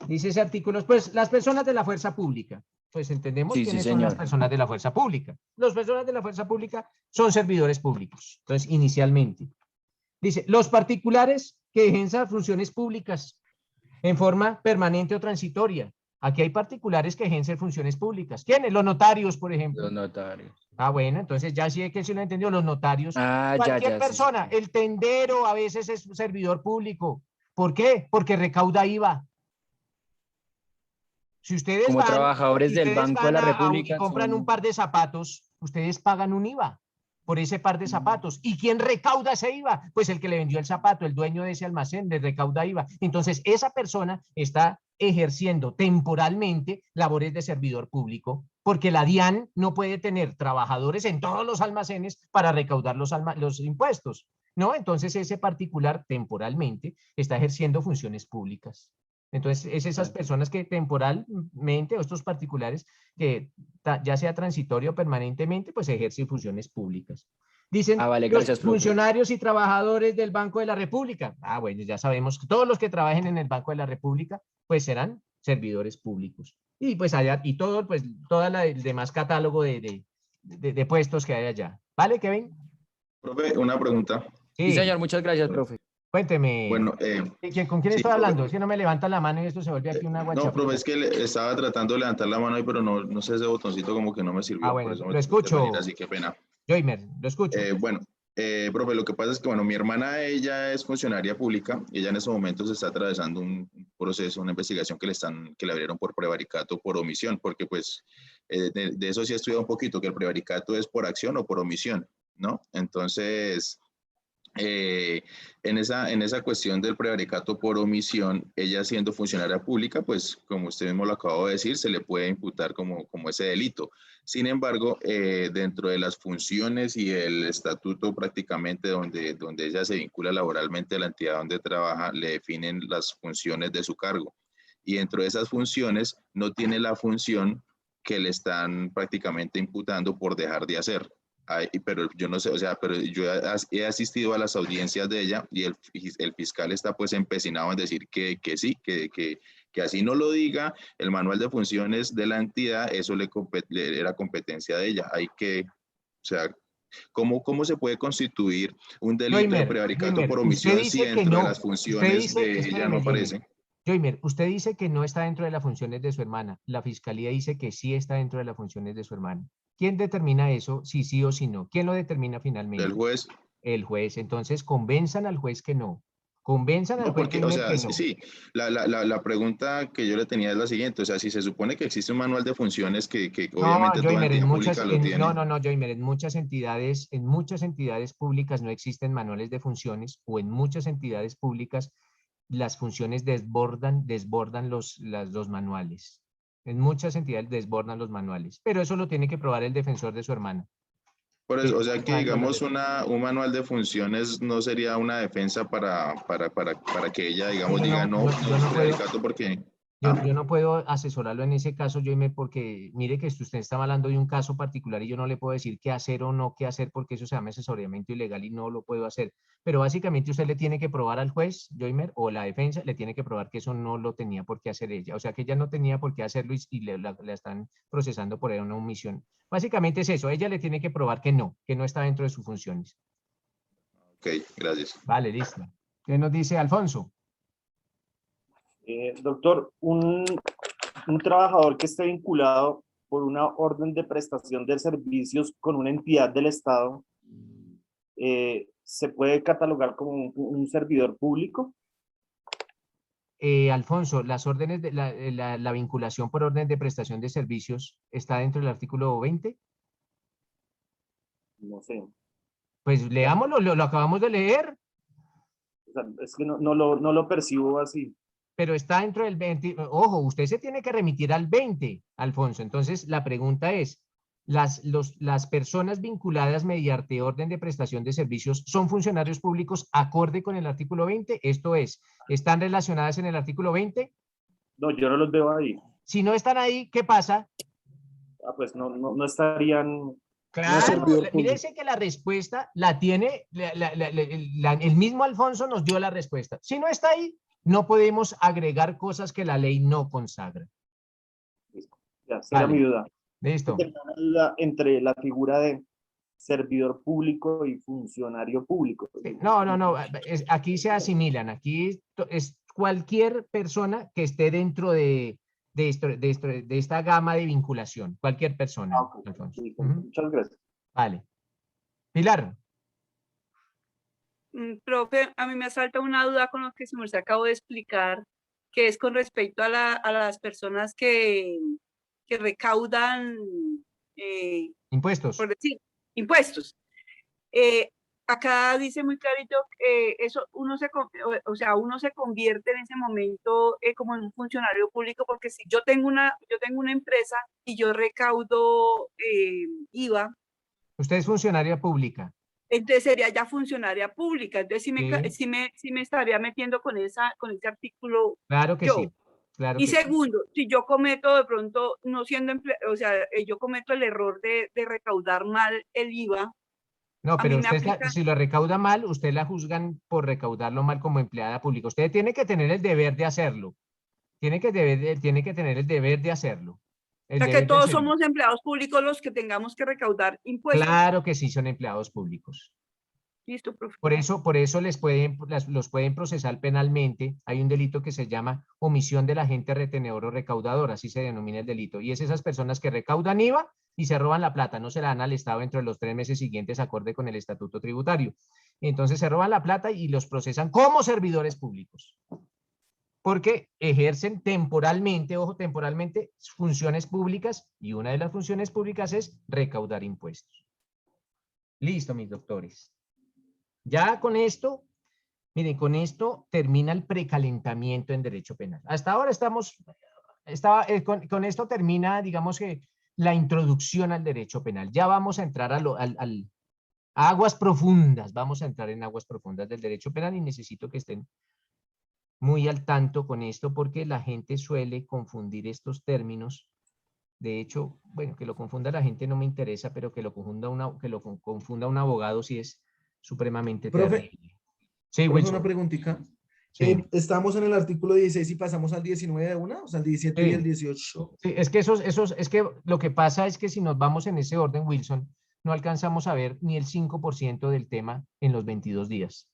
ese artículo, pues las personas de la fuerza pública. Pues entendemos quiénes son las personas de la fuerza pública. Las personas de la fuerza pública son servidores públicos. Entonces, inicialmente. Dice, los particulares que ejerzan funciones públicas en forma permanente o transitoria. Aquí hay particulares que ejercen funciones públicas. ¿Quiénes? Los notarios, por ejemplo. Los notarios. Ah, bueno, entonces ya sí que se lo entendió, los notarios. Ah, Cualquier ya, persona, sí. El tendero a veces es un servidor público. ¿Por qué? Porque recauda IVA. Si ustedes Como van, trabajadores del Banco de la República y compran un par de zapatos, ustedes pagan un IVA por ese par de zapatos. ¿Y quién recauda ese IVA? Pues el que le vendió el zapato, el dueño de ese almacén, le recauda IVA. Entonces, esa persona está ejerciendo temporalmente labores de servidor público, porque la DIAN no puede tener trabajadores en todos los almacenes para recaudar los impuestos, ¿no? Entonces, ese particular temporalmente está ejerciendo funciones públicas. Entonces, es esas personas que temporalmente, o estos particulares, que ya sea transitorio o permanentemente, pues ejercen funciones públicas. Dicen vale, los gracias, profe. funcionarios y trabajadores del Banco de la República. Ah, bueno, ya sabemos que todos los que trabajen en el Banco de la República, pues serán servidores públicos. Y pues allá, y todo, pues, el demás catálogo de puestos que hay allá. ¿Vale, Kevin? Profe, una pregunta. Sí, señor, muchas gracias, profe. Cuénteme. Bueno, ¿Con quién sí, estoy profe. hablando? Es que no me levanta la mano y esto se vuelve aquí una No, guachafita. profe, es que estaba tratando de levantar la mano ahí, pero no sé, ese botoncito como que no me sirvió. Ah, por bueno, eso me lo tocó intervenir, escucho. así que pena. Joymer, lo escucho. Bueno, profe, lo que pasa es que, bueno, mi hermana, ella es funcionaria pública, ella en estos momentos está atravesando un proceso, una investigación que le abrieron por prevaricato por omisión, porque pues de eso sí he estudiado un poquito, que el prevaricato es por acción o por omisión, ¿no? Entonces, en esa cuestión del prevaricato por omisión, ella siendo funcionaria pública, pues como usted mismo lo acabó de decir, se le puede imputar como ese delito. Sin embargo, dentro de las funciones y el estatuto prácticamente donde ella se vincula laboralmente a la entidad donde trabaja, le definen las funciones de su cargo. Y dentro de esas funciones no tiene la función que le están prácticamente imputando por dejar de hacer. Ay, pero yo no sé, o sea, pero yo he asistido a las audiencias de ella y el fiscal está pues empecinado en decir que sí, que así no lo diga el manual de funciones de la entidad, eso le era competencia de ella. Hay que, o sea, ¿cómo se puede constituir un delito de prevaricato por omisión si dentro de las funciones de ella no aparece? Joymer, usted dice que no está dentro de las funciones de su hermana. La fiscalía dice que sí está dentro de las funciones de su hermana. ¿Quién determina eso, si sí o si no? ¿Quién lo determina finalmente? El juez. El juez. Entonces, convenzan al juez que no. Convenzan al No, juez porque, o sea, que no. sí, la pregunta que yo le tenía es la siguiente, o sea, si se supone que existe un manual de funciones que obviamente toda Joymer, entidad pública lo tiene. No, Joymer, en muchas entidades públicas no existen manuales de funciones, o en muchas entidades públicas las funciones desbordan los manuales. En muchas entidades desbordan los manuales, pero eso lo tiene que probar el defensor de su hermana. Por eso, o sea que digamos un manual de funciones no sería una defensa para que ella, digamos, diga no es prevaricato porque... Yo no puedo asesorarlo en ese caso, Joymer, porque mire que usted está hablando de un caso particular y yo no le puedo decir qué hacer o no qué hacer porque eso se llama asesoramiento ilegal y no lo puedo hacer. Pero básicamente usted le tiene que probar al juez, Joymer, o la defensa, le tiene que probar que eso no lo tenía por qué hacer ella. O sea, que ella no tenía por qué hacerlo y la están procesando por una omisión. Básicamente es eso, ella le tiene que probar que no está dentro de sus funciones. Ok, gracias. Vale, listo. ¿Qué nos dice Alfonso? Doctor, un trabajador que esté vinculado por una orden de prestación de servicios con una entidad del Estado, ¿se puede catalogar como un servidor público? Alfonso, las órdenes de la vinculación por orden de prestación de servicios está dentro del artículo 20. No sé. Pues leámoslo, lo acabamos de leer. O sea, es que no lo percibo así. Pero está dentro del 20. Ojo, usted se tiene que remitir al 20, Alfonso. Entonces, la pregunta es, ¿las personas vinculadas mediante orden de prestación de servicios son funcionarios públicos acorde con el artículo 20? Esto es, ¿están relacionadas en el artículo 20? No, yo no los veo ahí. Si no están ahí, ¿qué pasa? Pues no estarían... Claro, mírese que la respuesta la tiene, el mismo Alfonso nos dio la respuesta. Si no está ahí, no podemos agregar cosas que la ley no consagra. Ya, será mi duda. Listo. Entre la figura de servidor público y funcionario público. No, aquí se asimilan. Aquí es cualquier persona que esté dentro de esta gama de vinculación. Cualquier persona. Alfonso. Muchas gracias. Vale. Pilar. Profe, a mí me asalta una duda con lo que se acabó de explicar, que es con respecto a las personas que recaudan impuestos. Por decir, impuestos. Acá dice muy clarito que eso uno se convierte en ese momento como en un funcionario público, porque si yo tengo una empresa y yo recaudo IVA. Usted es funcionaria pública. Entonces sería ya funcionaria pública. Entonces sí me estaría metiendo con ese artículo. Claro que sí. Claro y segundo, si yo cometo de pronto, no siendo empleado, o sea, yo cometo el error de recaudar mal el IVA. No, pero usted si lo recauda mal, usted la juzgan por recaudarlo mal como empleada pública. Usted tiene que tener el deber de hacerlo. Tiene que tener el deber de hacerlo. O sea, que todos somos empleados públicos los que tengamos que recaudar impuestos. Claro que sí, son empleados públicos. Listo, profe. Por eso los pueden procesar penalmente. Hay un delito que se llama omisión del agente retenedor o recaudador, así se denomina el delito. Y es esas personas que recaudan IVA y se roban la plata, no se la dan al Estado dentro de los 3 meses siguientes acorde con el estatuto tributario. Entonces se roban la plata y los procesan como servidores públicos. Porque ejercen temporalmente, ojo, temporalmente, funciones públicas y una de las funciones públicas es recaudar impuestos. Listo, mis doctores. Ya con esto, miren, con esto termina el precalentamiento en derecho penal. Hasta ahora con esto termina, digamos que, la introducción al derecho penal. Ya vamos a entrar a aguas profundas, vamos a entrar en aguas profundas del derecho penal y necesito que estén muy al tanto con esto porque la gente suele confundir estos términos. De hecho, bueno, que lo confunda la gente no me interesa, pero que lo confunda un abogado sí es supremamente Profe, terrible. Sí, profe, Wilson. una preguntita. Sí. Estamos en el artículo 16 y pasamos al 19 de una, o sea, el 17 y el 18. Sí, es que es que lo que pasa es que si nos vamos en ese orden, Wilson, no alcanzamos a ver ni el 5% del tema en los 22 días.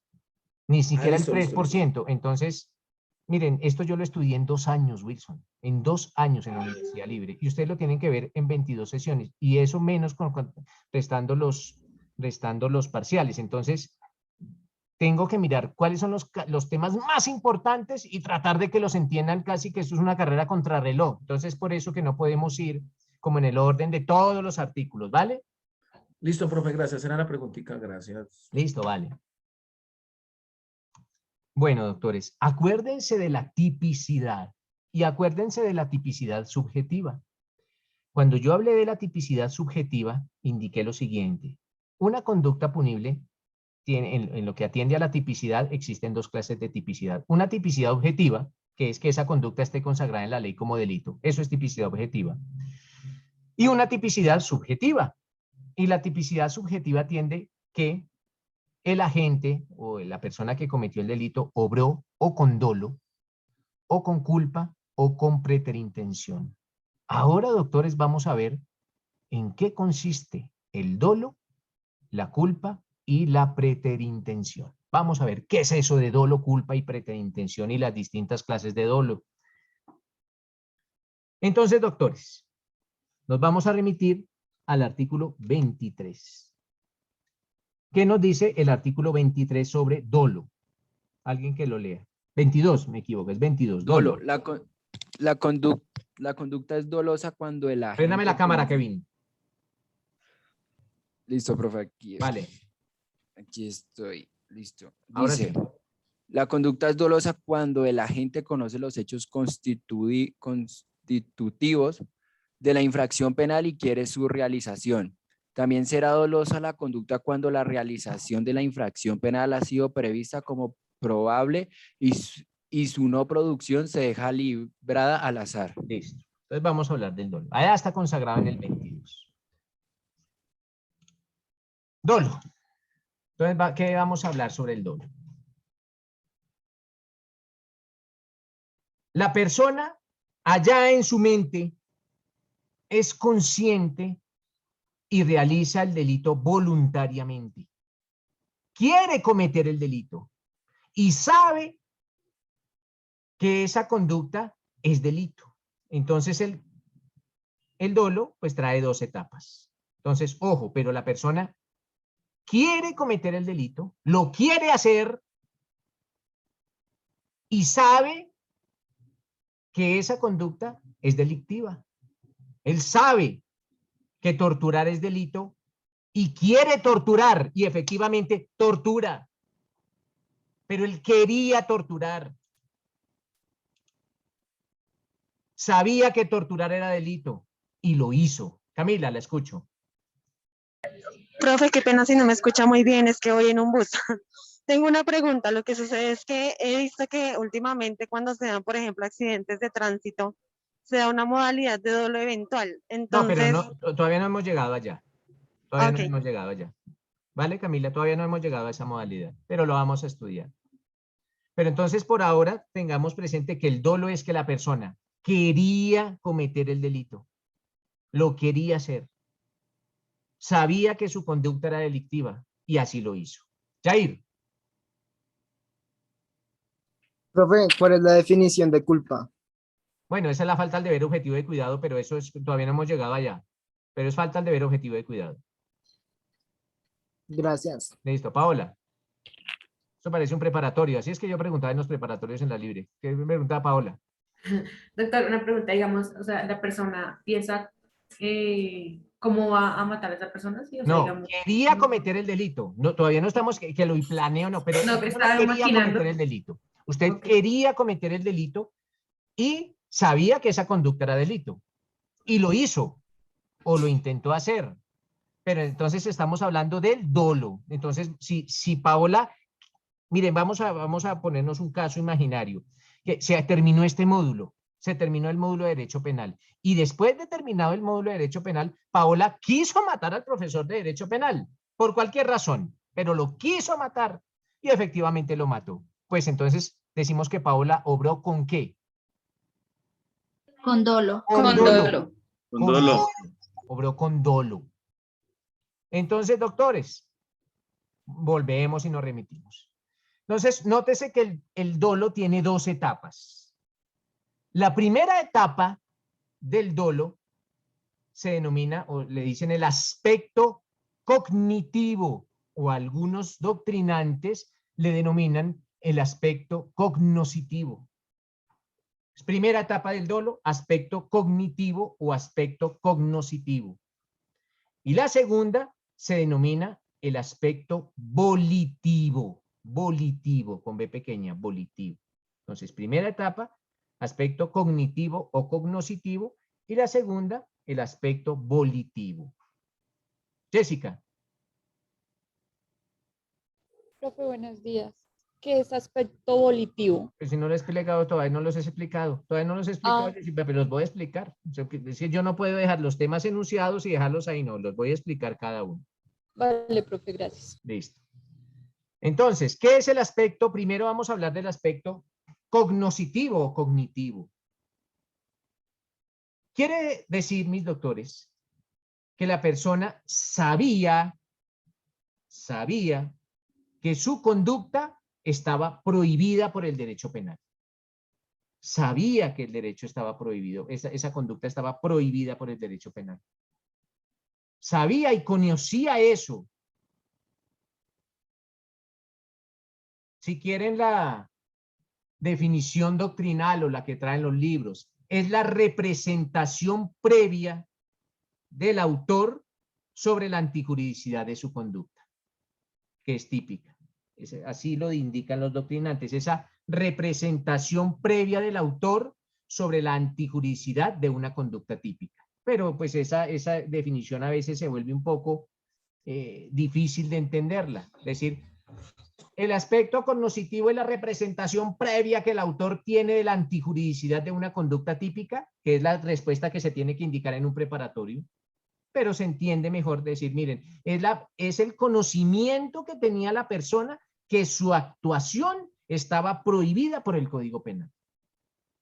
Ni siquiera listo, el listo, 3%. Entonces, miren, esto yo lo estudié en 2 años, Wilson. En 2 años en la Universidad Libre. Y ustedes lo tienen que ver en 22 sesiones. Y eso menos restando los parciales. Entonces, tengo que mirar cuáles son los temas más importantes y tratar de que los entiendan casi que esto es una carrera contrarreloj. Entonces, por eso que no podemos ir como en el orden de todos los artículos, ¿vale? Listo, profe, gracias. Era la preguntita, gracias. Listo, vale. Bueno, doctores, acuérdense de la tipicidad y acuérdense de la tipicidad subjetiva. Cuando yo hablé de la tipicidad subjetiva, indiqué lo siguiente. Una conducta punible tiene, en lo que atiende a la tipicidad, existen 2 clases de tipicidad. Una tipicidad objetiva, que es que esa conducta esté consagrada en la ley como delito. Eso es tipicidad objetiva. Y una tipicidad subjetiva. Y la tipicidad subjetiva atiende que el agente o la persona que cometió el delito obró o con dolo, o con culpa, o con preterintención. Ahora, doctores, vamos a ver en qué consiste el dolo, la culpa y la preterintención. Vamos a ver qué es eso de dolo, culpa y preterintención y las distintas clases de dolo. Entonces, doctores, nos vamos a remitir al artículo 23. ¿Qué nos dice el artículo 23 sobre dolo? Alguien que lo lea. 22, me equivoco, es 22. Dolo. La conducta es dolosa cuando el agente... Préndame la cámara, Kevin. Listo, profe, aquí estoy. Vale. Aquí estoy, listo. Ahora Dice, sí. la conducta es dolosa cuando el agente conoce los hechos constitutivos de la infracción penal y quiere su realización. También será dolosa la conducta cuando la realización de la infracción penal ha sido prevista como probable y su no producción se deja librada al azar. Listo. Entonces vamos a hablar del dolo. Allá está consagrado en el 22. Dolo. Entonces, ¿qué vamos a hablar sobre el dolo? La persona allá en su mente es consciente y realiza el delito voluntariamente. Quiere cometer el delito y sabe que esa conducta es delito. Entonces el dolo pues trae 2 etapas. Entonces, ojo, pero la persona quiere cometer el delito, lo quiere hacer y sabe que esa conducta es delictiva. Él sabe que torturar es delito y quiere torturar y efectivamente tortura. Pero él quería torturar. Sabía que torturar era delito y lo hizo. Camila, la escucho. Profe, qué pena si no me escucha muy bien, es que voy en un bus. Tengo una pregunta, lo que sucede es que he visto que últimamente cuando se dan, por ejemplo, accidentes de tránsito, se da una modalidad de dolo eventual. Entonces, No, pero todavía no hemos llegado allá. Todavía no hemos llegado allá. ¿Vale, Camila? Todavía no hemos llegado a esa modalidad, pero lo vamos a estudiar. Pero entonces, por ahora, tengamos presente que el dolo es que la persona quería cometer el delito. Lo quería hacer. Sabía que su conducta era delictiva y así lo hizo. Jair. Profe, ¿cuál es la definición de culpa? Bueno, esa es la falta del deber objetivo de cuidado, pero eso es, todavía no hemos llegado allá. Pero es falta del deber objetivo de cuidado. Gracias. Listo, Paola. Eso parece un preparatorio. Así es que yo preguntaba en los preparatorios en la libre. ¿Qué me preguntaba Paola? Doctor, una pregunta, digamos, o sea, la persona piensa cómo va a matar a esa persona, ¿sí? O sea, No, digamos, quería cometer el delito. No, todavía no estamos que lo planeo, no, pero No, usted pero no estaba quería maquinando. cometer el delito. Usted quería cometer el delito y sabía que esa conducta era delito. Y lo hizo o lo intentó hacer. Pero entonces estamos hablando del dolo. Entonces, si Paola, miren, vamos a ponernos un caso imaginario. Que se terminó este módulo, se terminó el módulo de Derecho Penal. Y después de terminado el módulo de Derecho Penal, Paola quiso matar al profesor de Derecho Penal, por cualquier razón, pero lo quiso matar y efectivamente lo mató. Pues entonces decimos que Paola obró ¿con qué? Con dolo. Con dolo. Con dolo. Obró con dolo. Entonces, doctores, volvemos y nos remitimos. Entonces, nótese que el dolo tiene dos etapas. La primera etapa del dolo se denomina, o le dicen el aspecto cognitivo, o algunos doctrinantes le denominan el aspecto cognoscitivo. Primera etapa del dolo, aspecto cognitivo o aspecto cognoscitivo. Y la segunda se denomina el aspecto volitivo, volitivo, con B pequeña, volitivo. Entonces, primera etapa, aspecto cognitivo o cognoscitivo, y la segunda, el aspecto volitivo. Jessica. Profe, buenos días. ¿Qué es aspecto volitivo? Pues si no lo he explicado, todavía no los he explicado. Todavía no los he explicado, Jessica, pero los voy a explicar. Es decir, yo no puedo dejar los temas enunciados y dejarlos ahí, no, los voy a explicar cada uno. Vale, profe, gracias. Listo. Entonces, ¿qué es el aspecto? Primero vamos a hablar del aspecto cognoscitivo o cognitivo. Quiere decir, mis doctores, que la persona sabía que su conducta estaba prohibida por el derecho penal. Sabía que el derecho estaba prohibido, esa conducta estaba prohibida por el derecho penal. Sabía y conocía eso. Si quieren la definición doctrinal o la que traen los libros, es la representación previa del autor sobre la antijuridicidad de su conducta, que es típica. Así lo indican los doctrinantes, esa representación previa del autor sobre la antijuridicidad de una conducta típica. Pero pues esa definición a veces se vuelve un poco difícil de entenderla. Es decir, el aspecto cognoscitivo es la representación previa que el autor tiene de la antijuridicidad de una conducta típica, que es la respuesta que se tiene que indicar en un preparatorio. Pero se entiende mejor decir, miren, es el conocimiento que tenía la persona que su actuación estaba prohibida por el Código Penal.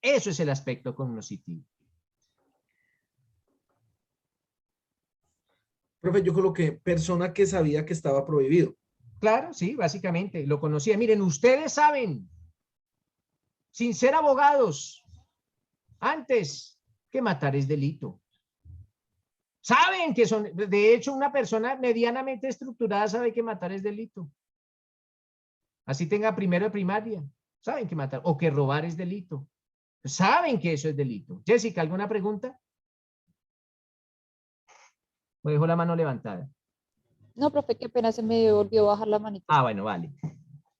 Eso es el aspecto cognoscitivo. Profe, yo coloqué persona que sabía que estaba prohibido. Claro, sí, básicamente, lo conocía. Miren, ustedes saben, sin ser abogados, antes que matar es delito. Saben que son, de hecho, una persona medianamente estructurada sabe que matar es delito. Así tenga primero de primaria, saben que matar, o que robar es delito. Saben que eso es delito. Jessica, ¿alguna pregunta? Me dejó la mano levantada. No, profe, qué pena, se me volvió a bajar la manita. Ah, bueno, vale.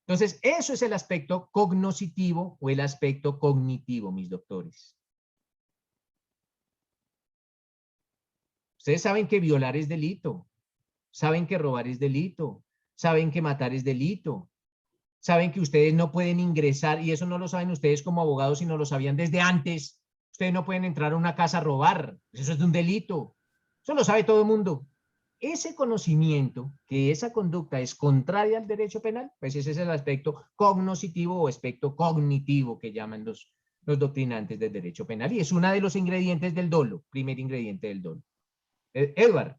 Entonces, eso es el aspecto cognoscitivo o el aspecto cognitivo, mis doctores. Ustedes saben que violar es delito, saben que robar es delito, saben que matar es delito, saben que ustedes no pueden ingresar, y eso no lo saben ustedes como abogados, sino lo sabían desde antes. Ustedes no pueden entrar a una casa a robar, eso es de un delito. Eso lo sabe todo el mundo. Ese conocimiento, que esa conducta es contraria al derecho penal, pues ese es el aspecto cognoscitivo o aspecto cognitivo que llaman los doctrinantes del derecho penal, y es uno de los ingredientes del dolo, primer ingrediente del dolo. Edward.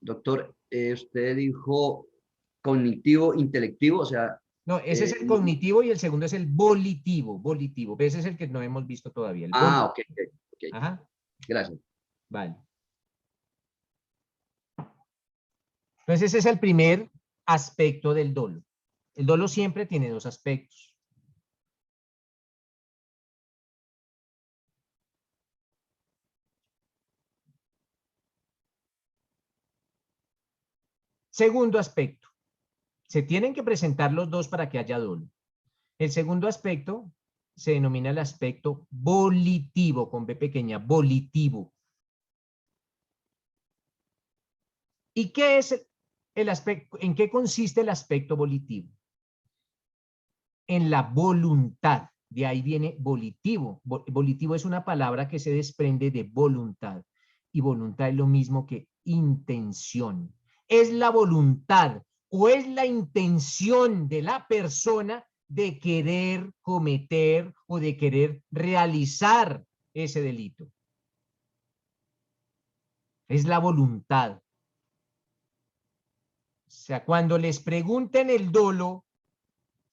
Doctor, usted dijo cognitivo, intelectivo, o sea... No, ese es el cognitivo y el segundo es el volitivo, volitivo. Ese es el que no hemos visto todavía. El Ah, ok. Ajá. Gracias. Vale. Entonces ese es el primer aspecto del dolo. El dolo siempre tiene dos aspectos. Segundo aspecto. Se tienen que presentar los dos para que haya dolo. El segundo aspecto se denomina el aspecto volitivo, con B pequeña, volitivo. ¿Y qué es el aspecto? ¿En qué consiste el aspecto volitivo? En la voluntad. De ahí viene volitivo. Volitivo es una palabra que se desprende de voluntad. Y voluntad es lo mismo que intención. Es la voluntad o es la intención de la persona de querer cometer o de querer realizar ese delito. Es la voluntad. O sea, cuando les pregunten el dolo,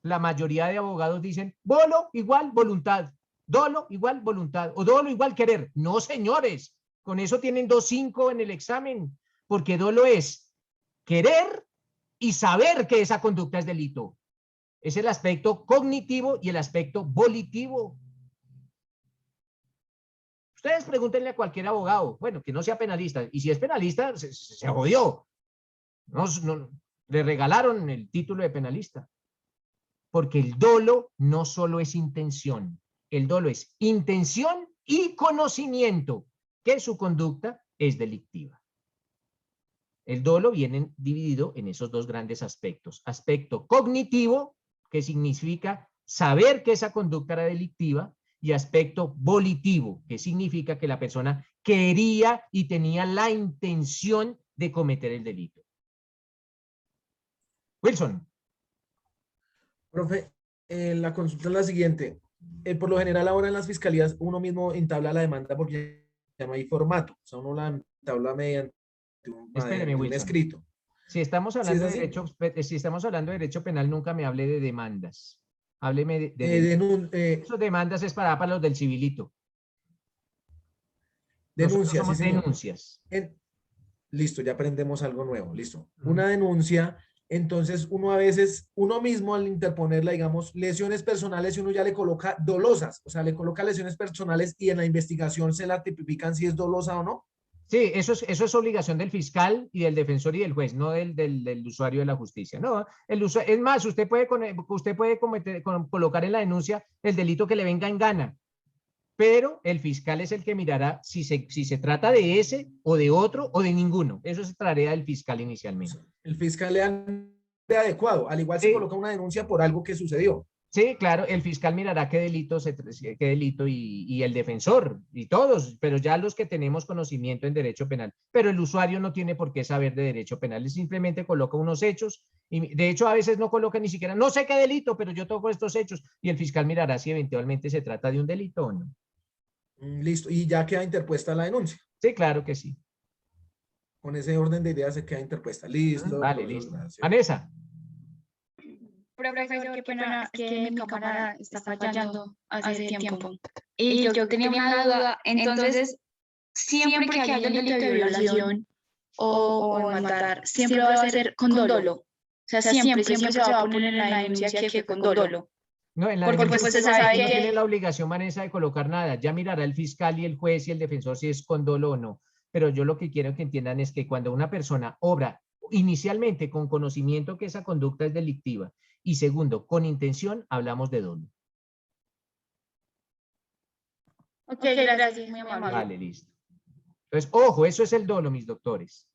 la mayoría de abogados dicen, dolo igual voluntad, dolo igual voluntad, o dolo igual querer. No, señores, con eso tienen 2.5 en el examen, porque dolo es querer y saber que esa conducta es delito. Es el aspecto cognitivo y el aspecto volitivo. Ustedes pregúntenle a cualquier abogado, bueno, que no sea penalista, y si es penalista, se jodió. No, le regalaron el título de penalista. Porque el dolo no solo es intención, el dolo es intención y conocimiento que su conducta es delictiva. El dolo viene dividido en esos dos grandes aspectos. Aspecto cognitivo, que significa saber que esa conducta era delictiva, y aspecto volitivo, que significa que la persona quería y tenía la intención de cometer el delito. Wilson. Profe, la consulta es la siguiente. Por lo general ahora en las fiscalías uno mismo entabla la demanda porque ya no hay formato. O sea, uno la entabla mediante Espéreme, un Wilson. escrito. Si estamos hablando ¿Sí es así? si estamos hablando de derecho penal, nunca me hable de demandas. Hábleme Esas demandas es para los del civilito. Denuncias, somos sí, señor. denuncias. Listo, ya aprendemos algo nuevo, listo. Una denuncia, entonces uno a veces, uno mismo al interponerla, digamos, lesiones personales, y uno ya le coloca dolosas, o sea, le coloca lesiones personales y en la investigación se la tipifican si es dolosa o no. Sí, eso es obligación del fiscal y del defensor y del juez, no del usuario de la justicia. No, es más, usted puede colocar en la denuncia el delito que le venga en gana, pero el fiscal es el que mirará si se trata de ese o de otro o de ninguno. Eso es tarea del fiscal inicialmente. El fiscal le dan de adecuado, al igual se coloca una denuncia por algo que sucedió. Sí, claro, el fiscal mirará qué delito y el defensor y todos, pero ya los que tenemos conocimiento en derecho penal. Pero el usuario no tiene por qué saber de derecho penal, él simplemente coloca unos hechos y de hecho a veces no coloca ni siquiera, no sé qué delito, pero yo toco estos hechos y el fiscal mirará si eventualmente se trata de un delito o no. Listo, y ya queda interpuesta la denuncia. Sí, claro que sí. Con ese orden de ideas se queda interpuesta. Listo. Vale, listo. Vanessa. Profesor, qué pena, que mi cámara está fallando hace tiempo. Y yo tenía una duda, entonces, siempre que haya un delito de violación o matar, siempre va a ser con dolo. O sea, siempre se va a poner en la denuncia que fue con dolo. No, en la Porque denuncia pues se sabe no que... tiene la obligación, Vanessa, de colocar nada. Ya mirará el fiscal y el juez y el defensor si es con dolo o no. Pero yo lo que quiero que entiendan es que cuando una persona obra inicialmente con conocimiento que esa conducta es delictiva y segundo, con intención, hablamos de dolo. Ok, gracias, muy amable. Vale, listo. Entonces, ojo, eso es el dolo, mis doctores.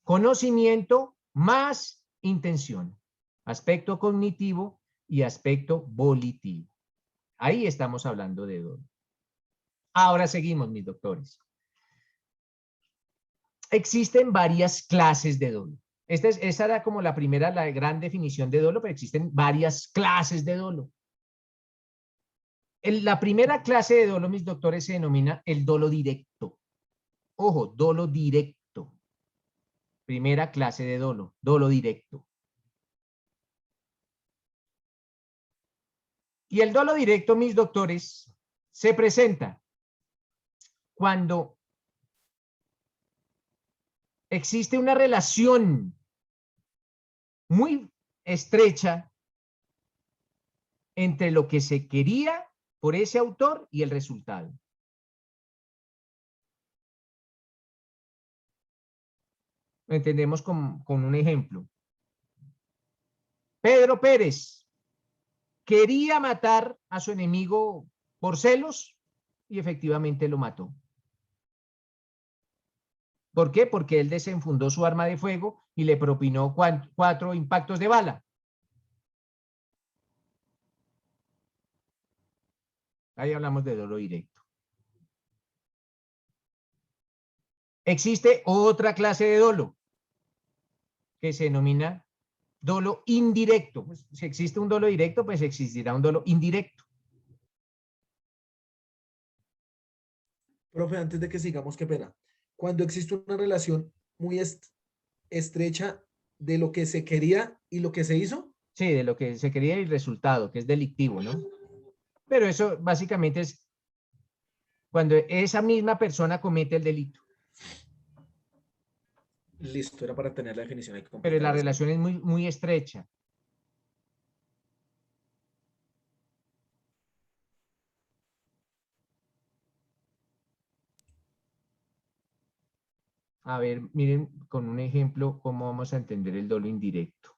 Conocimiento más intención. Aspecto cognitivo y aspecto volitivo. Ahí estamos hablando de dolo. Ahora seguimos, mis doctores. Existen varias clases de dolo. Esa era como la primera, la gran definición de dolo, pero existen varias clases de dolo. La primera clase de dolo, mis doctores, se denomina el dolo directo. Ojo, dolo directo. Primera clase de dolo, dolo directo. Y el dolo directo, mis doctores, se presenta cuando existe una relación muy estrecha entre lo que se quería por ese autor y el resultado. Lo entendemos con un ejemplo. Pedro Pérez quería matar a su enemigo por celos y efectivamente lo mató. ¿Por qué? Porque él desenfundó su arma de fuego y le propinó 4 impactos de bala. Ahí hablamos de dolo directo. Existe otra clase de dolo que se denomina dolo indirecto. Pues, si existe un dolo directo, pues existirá un dolo indirecto. Profe, antes de que sigamos, qué pena. Cuando existe una relación muy estrecha de lo que se quería y lo que se hizo. Sí, de lo que se quería y el resultado, que es delictivo, ¿no? Pero eso básicamente es cuando esa misma persona comete el delito. Listo, era para tener la definición ahí. Pero la relación es muy estrecha. A ver, miren con un ejemplo cómo vamos a entender el dolo indirecto.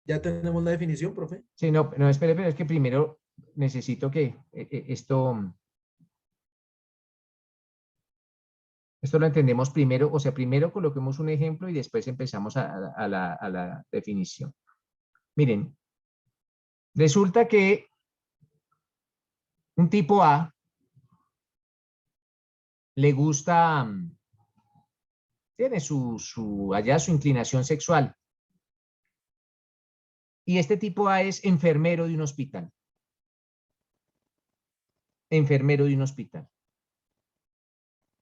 ¿Ya tenemos la definición, profe? Sí, no, espere, pero es que primero necesito que esto lo entendemos primero, o sea, primero coloquemos un ejemplo y después empezamos a la definición. Miren, resulta que un tipo A le gusta, tiene allá su inclinación sexual. Y este tipo A es enfermero de un hospital. Enfermero de un hospital.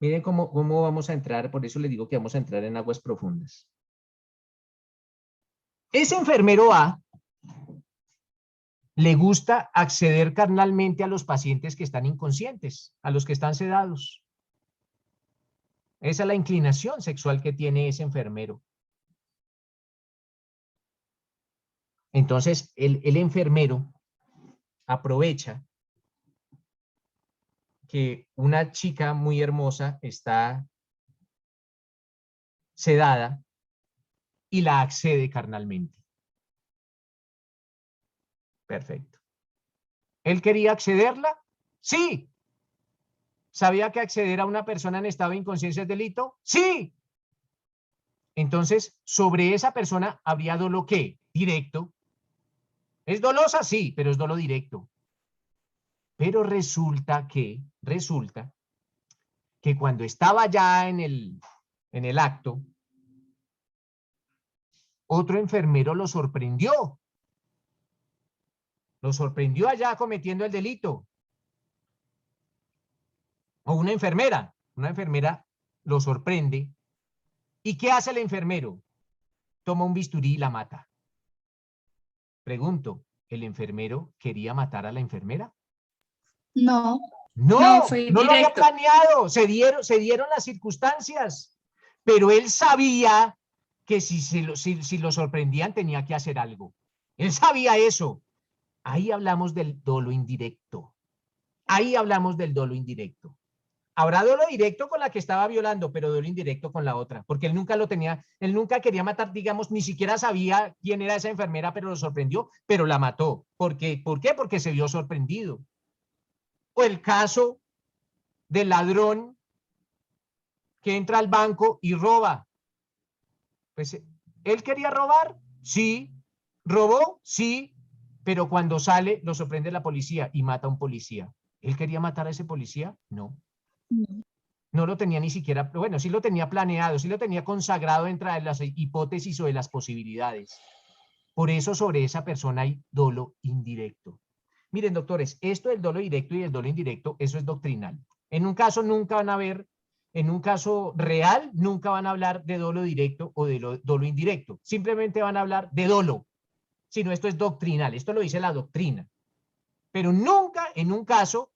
Miren cómo vamos a entrar, por eso les digo que vamos a entrar en aguas profundas. Ese enfermero A le gusta acceder carnalmente a los pacientes que están inconscientes, a los que están sedados. Esa es la inclinación sexual que tiene ese enfermero. Entonces, el enfermero aprovecha que una chica muy hermosa está sedada y la accede carnalmente. Perfecto. ¿Él quería accederla? Sí. ¿Sabía que acceder a una persona en estado de inconsciencia es delito? Sí. Entonces, sobre esa persona habría dolo ¿qué? Directo. ¿Es dolosa? Sí, pero es dolo directo. Pero resulta que cuando estaba ya en el acto, otro enfermero lo sorprendió. Lo sorprendió allá cometiendo el delito. O una enfermera lo sorprende. ¿Y qué hace el enfermero? Toma un bisturí y la mata. Pregunto, ¿el enfermero quería matar a la enfermera? No. No, fue no lo había directo. planeado, se dieron las circunstancias, pero él sabía que si lo sorprendían tenía que hacer algo. Él sabía eso. Ahí hablamos del dolo indirecto. Ahí hablamos del dolo indirecto. Habrá dolo directo con la que estaba violando, pero dolo indirecto con la otra, porque él nunca lo tenía, él nunca quería matar, digamos, ni siquiera sabía quién era esa enfermera, pero lo sorprendió, pero la mató. ¿Por qué? Porque se vio sorprendido. O el caso del ladrón que entra al banco y roba. Pues, ¿él quería robar? Sí. ¿Robó? Sí. Pero cuando sale, lo sorprende la policía y mata a un policía. ¿Él quería matar a ese policía? No. No lo tenía ni siquiera, bueno, sí lo tenía planeado, sí lo tenía consagrado entre las hipótesis o de las posibilidades. Por eso sobre esa persona hay dolo indirecto. Miren, doctores, esto del dolo directo y el dolo indirecto, eso es doctrinal. En un caso nunca van a ver, en un caso real, nunca van a hablar de dolo directo o de dolo indirecto. Simplemente van a hablar de dolo. sino esto es doctrinal, esto lo dice la doctrina. Pero nunca en un caso,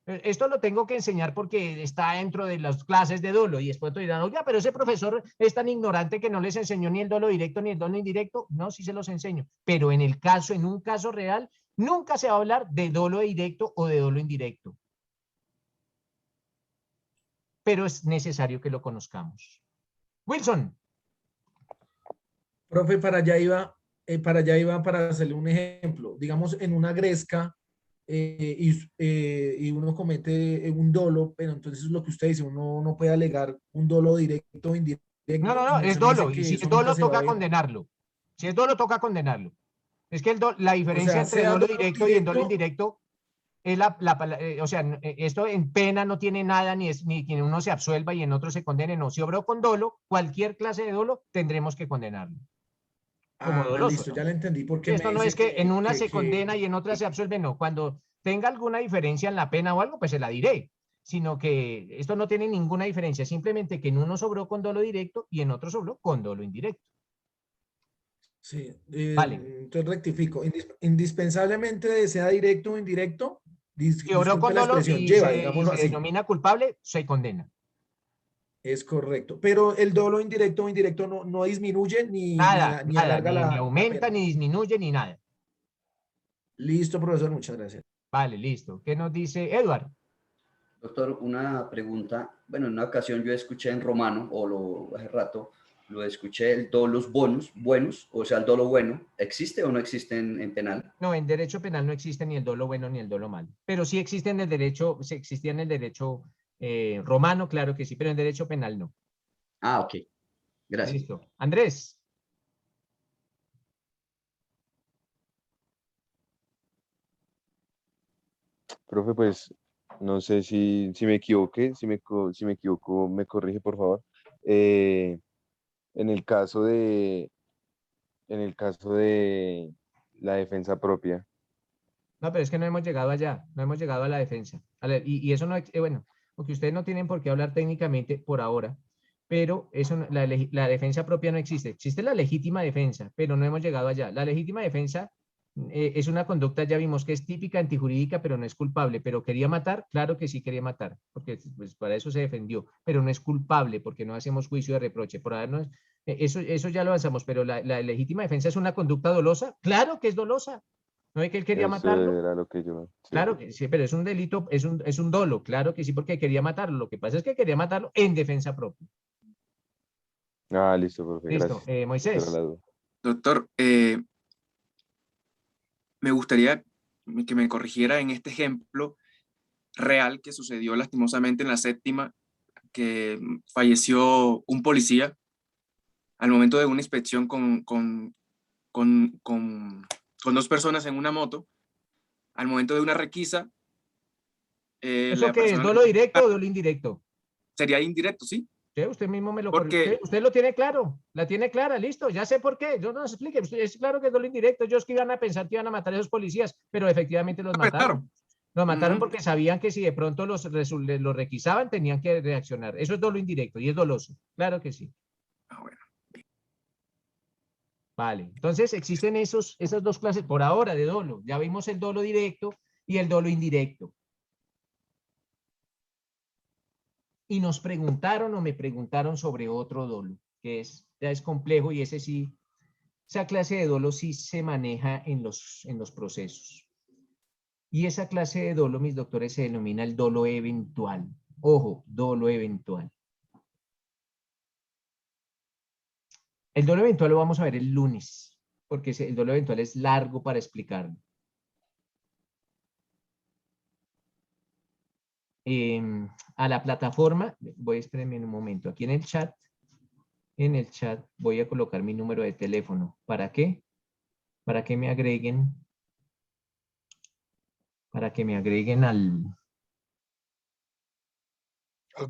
esto lo tengo que enseñar porque está dentro de las clases de dolo, y después te dirán, oiga, pero ese profesor es tan ignorante que no les enseñó ni el dolo directo ni el dolo indirecto. No, sí se los enseño, pero en un caso real, nunca se va a hablar de dolo directo o de dolo indirecto. Pero es necesario que lo conozcamos. Wilson. Profe, para allá iba para hacerle un ejemplo. Digamos, en una gresca y uno comete un dolo, pero entonces lo que usted dice, uno no puede alegar un dolo directo o indirecto. No, es Usted me dolo, dice y que si eso es dolo nunca se va a toca ver. condenarlo. Si es dolo toca condenarlo. Es que la diferencia entre sea dolo dolo directo y el dolo directo. indirecto es o sea, esto en pena no tiene nada, ni que en uno se absuelva y en otro se condene. No, si obró con dolo, cualquier clase de dolo tendremos que condenarlo. Como doloso, Listo, ¿no? ya le entendí porque Esto me no dice es que en una se que condena y en otra se absuelve, no. Cuando tenga alguna diferencia en la pena o algo, pues se la diré. Sino que esto no tiene ninguna diferencia, simplemente que en uno sobró con dolo directo y en otro sobró con dolo indirecto. sí, Vale. entonces rectifico. Indispensablemente sea directo o indirecto, Si obró disculpe con la dolo expresión, y lleva, se digámoslo así. denomina culpable, se condena. Es correcto. Pero el dolo indirecto o indirecto no disminuye ni Nada, ni nada, alarga ni la aumenta, pena. ni disminuye, ni nada. Listo, profesor, muchas gracias. Vale, listo. ¿Qué nos dice Edward? Doctor, una pregunta. Bueno, en una ocasión yo escuché en romano, hace rato, lo escuché el dolos buenos, o sea, el dolo bueno. ¿Existe o no existe en penal? No, en derecho penal no existe ni el dolo bueno ni el dolo malo. Pero sí existe en el derecho, sí existía en el derecho romano, claro que sí, pero en derecho penal no. Ah, ok. Gracias. Listo. Andrés. Profe, pues no sé si me equivoqué, si me equivoco, me corrige, por favor. Eh, en el caso de, en el caso de la defensa propia. No, pero es que no hemos llegado allá, no hemos llegado a la defensa. Y eso no, bueno, porque ustedes no tienen por qué hablar técnicamente por ahora, pero eso, la defensa propia no existe. Existe la legítima defensa, pero no hemos llegado allá. La legítima defensa es una conducta, ya vimos que es típica, antijurídica, pero no es culpable. ¿Pero quería matar? Claro que sí quería matar, porque pues, para eso se defendió, pero no es culpable porque no hacemos juicio de reproche. Por habernos, eso ya lo avanzamos, pero la legítima defensa es una conducta dolosa. Claro que es dolosa. ¿No es que él quería Eso matarlo? era lo que yo... Sí. Claro que sí, pero es un delito, es un dolo, claro que sí, porque quería matarlo. Lo que pasa es que quería matarlo en defensa propia. Ah, listo, profe, Listo, gracias. Moisés. Esa era la duda. Doctor, me gustaría que me corrigiera en este ejemplo real que sucedió lastimosamente en la séptima, que falleció un policía al momento de una inspección con dos personas en una moto. Al momento de una requisa, ¿Eso la qué es? persona ¿Dolo directo o dolo indirecto? sería indirecto, ¿sí? Sí, usted mismo me lo Porque- corrigió. Usted lo tiene claro, la tiene clara, listo, ya sé por qué. Yo no nos explique, es claro que es dolo indirecto. Ellos que iban a pensar que iban a matar a esos policías, pero efectivamente los mataron. Los mataron porque sabían que si de pronto los requisaban, tenían que reaccionar. Eso es dolo indirecto y es doloso. Claro que sí. Vale, entonces existen esas dos clases por ahora de dolo. Ya vimos el dolo directo y el dolo indirecto. Y nos preguntaron o me preguntaron sobre otro dolo, que ya es complejo y ese sí, esa clase de dolo sí se maneja en los procesos. Y esa clase de dolo, mis doctores, se denomina el dolo eventual. Ojo, dolo eventual. El dolo eventual lo vamos a ver el lunes, porque el dolo eventual es largo para explicarlo. A la plataforma, voy a esperarme un momento, aquí en el chat voy a colocar mi número de teléfono. ¿Para qué? Para que me agreguen al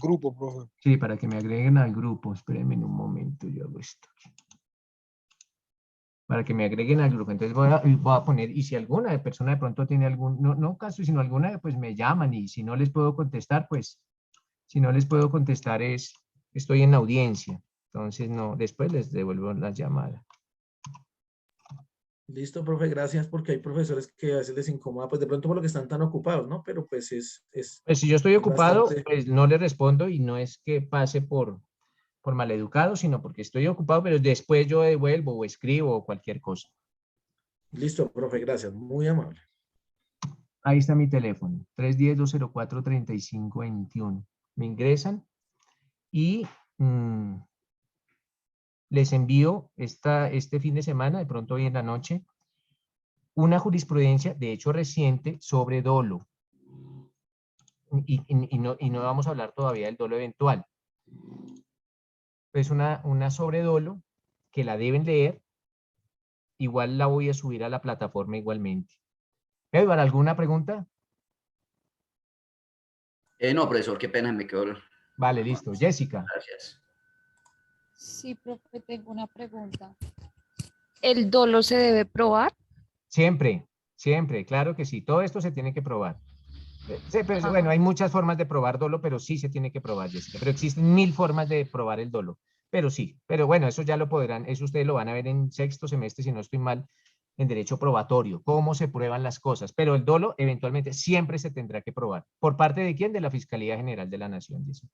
grupo, profe. Sí, para que me agreguen al grupo. Espérenme un momento, yo hago esto aquí. Para que me agreguen al grupo. Entonces voy a poner, y si alguna persona de pronto tiene algún, no caso, sino alguna, pues me llaman, y si no les puedo contestar, pues, si no les puedo contestar estoy en audiencia. Entonces no, después les devuelvo la llamada. Listo, profe, gracias, porque hay profesores que a veces les incomoda, pues de pronto por lo que están tan ocupados, ¿no? Pero pues Pues si yo estoy ocupado, bastante... pues no le respondo y no es que pase por maleducado, sino porque estoy ocupado, pero después yo devuelvo o escribo o cualquier cosa. Listo, profe, gracias, muy amable. Ahí está mi teléfono, 310-204-3521. Me ingresan y les envío este fin de semana, de pronto hoy en la noche, una jurisprudencia, de hecho reciente, sobre dolo. Y no vamos a hablar todavía del dolo eventual. Es una sobre dolo que la deben leer. Igual la voy a subir a la plataforma igualmente. Edward, ¿alguna pregunta? No, profesor, qué pena, me quedó. Vale, listo. Jessica. Gracias. Sí, profe, tengo una pregunta. ¿El dolo se debe probar? Siempre, siempre, claro que sí. Todo esto se tiene que probar. Sí, pero, bueno, hay muchas formas de probar dolo, pero sí se tiene que probar, Jessica. Pero existen 1000 formas de probar el dolo. Pero sí, pero bueno, eso ya lo podrán, eso ustedes lo van a ver en sexto semestre, si no estoy mal, en derecho probatorio, cómo se prueban las cosas. Pero el dolo eventualmente siempre se tendrá que probar. ¿Por parte de quién? De la Fiscalía General de la Nación, Jessica.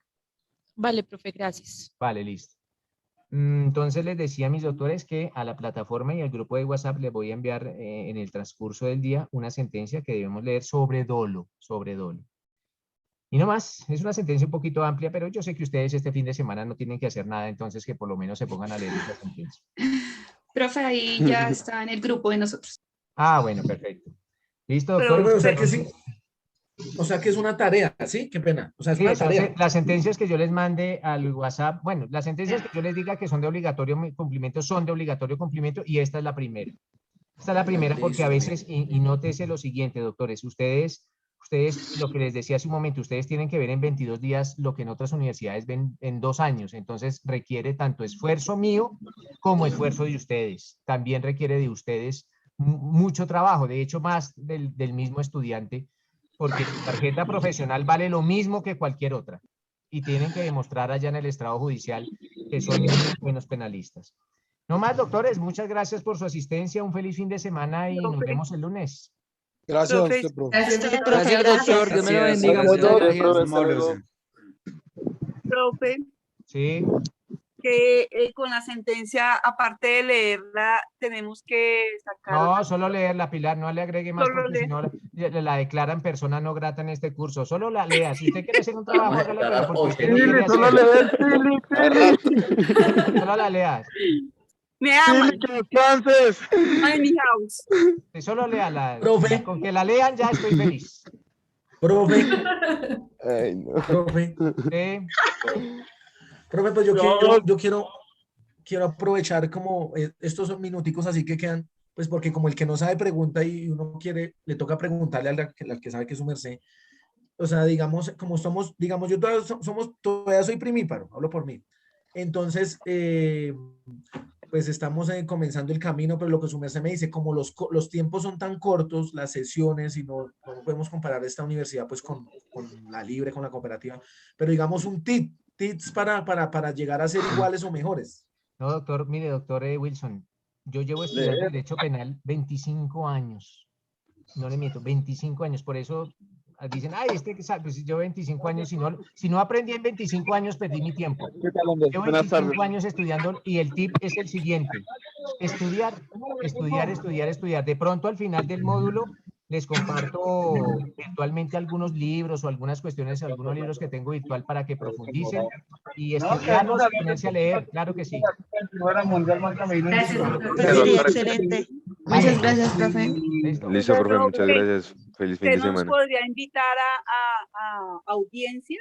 Vale, profe, gracias. Vale, listo. Entonces les decía a mis doctores que a la plataforma y al grupo de WhatsApp les voy a enviar en el transcurso del día una sentencia que debemos leer sobre dolo, sobre dolo. Y no más, es una sentencia un poquito amplia, pero yo sé que ustedes este fin de semana no tienen que hacer nada, entonces que por lo menos se pongan a leer esa sentencia. Profe, ahí ya está en el grupo de nosotros. Ah, bueno, perfecto. Listo, doctor. Pero, o sea que sí. O sea que es una tarea, ¿sí? Qué pena. O sea, es Sí, una tarea. las sentencias que yo les mande al WhatsApp, bueno, las sentencias que yo les diga que son de obligatorio cumplimiento, son de obligatorio cumplimiento y esta es la primera. Esta es la primera porque a veces, y nótese lo siguiente, doctores, ustedes, lo que les decía hace un momento, ustedes tienen que ver en 22 días lo que en otras universidades ven en 2 años, entonces requiere tanto esfuerzo mío como esfuerzo de ustedes. También requiere de ustedes mucho trabajo, de hecho más del mismo estudiante, porque su tarjeta profesional vale lo mismo que cualquier otra y tienen que demostrar allá en el estrado judicial que son muy buenos penalistas. No más, doctores, muchas gracias por su asistencia, un feliz fin de semana y nos vemos el lunes. Gracias a usted, profe. Gracias, doctor. Dios me lo bendiga. Muchas gracias. Profe, Sí. que con la sentencia, aparte de leerla, tenemos que sacar... No, solo leerla, Pilar, no le agregue más Solo porque si leer. no la declaran persona no grata en este curso. Solo la lea. Si usted quiere hacer un trabajo, Vamos a hágalo, declarar pero porque hoy. usted no quiere Solo hacer. leer, Solo la lea. Me aman. que descanses. I'm in house. Sí, solo léala. Profe. Con que la lean ya estoy feliz. Profe, Ay, no. profe. Sí. Profe, pues yo quiero aprovechar como estos son minuticos así que quedan, pues porque como el que no sabe pregunta y uno quiere, le toca preguntarle al que sabe que es su merced. O sea, digamos, como somos, digamos, yo todavía soy primíparo, hablo por mí. Entonces, pues estamos comenzando el camino, pero lo que su merced me dice, como los tiempos son tan cortos, las sesiones, y no podemos comparar esta universidad pues con la libre, con la cooperativa, pero digamos un tips para llegar a ser iguales o mejores. No, doctor, mire, doctor Wilson, yo llevo estudiando Derecho Penal 25 años. No le miento, 25 años. Por eso dicen, ay, que sabe, pues yo 25 años, si no aprendí en 25 años, perdí mi tiempo. Llevo 25 años estudiando y el tip es el siguiente. Estudiar, estudiar, estudiar, estudiar. De pronto al final del módulo les comparto virtualmente algunos libros o algunas cuestiones, algunos libros que tengo virtual para que profundicen y estudiarlos y ponerse a leer. Claro que sí. Sí, excelente. Muchas gracias, profe. Listo, profe, muchas gracias. Feliz fin de ¿Usted nos semana. podría invitar a audiencias?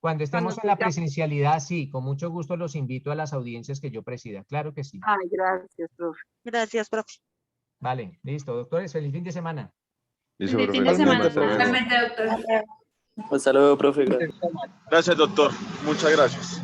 Cuando estemos en la presencialidad, sí, con mucho gusto los invito a las audiencias que yo presida. Claro que sí. Ay, gracias, profe. Gracias, profe. Vale, listo. Doctores, feliz fin de semana. Listo, Feliz profe. fin de semana. Hasta luego. Totalmente, doctor. Hasta luego, profe. Gracias, doctor. Muchas gracias.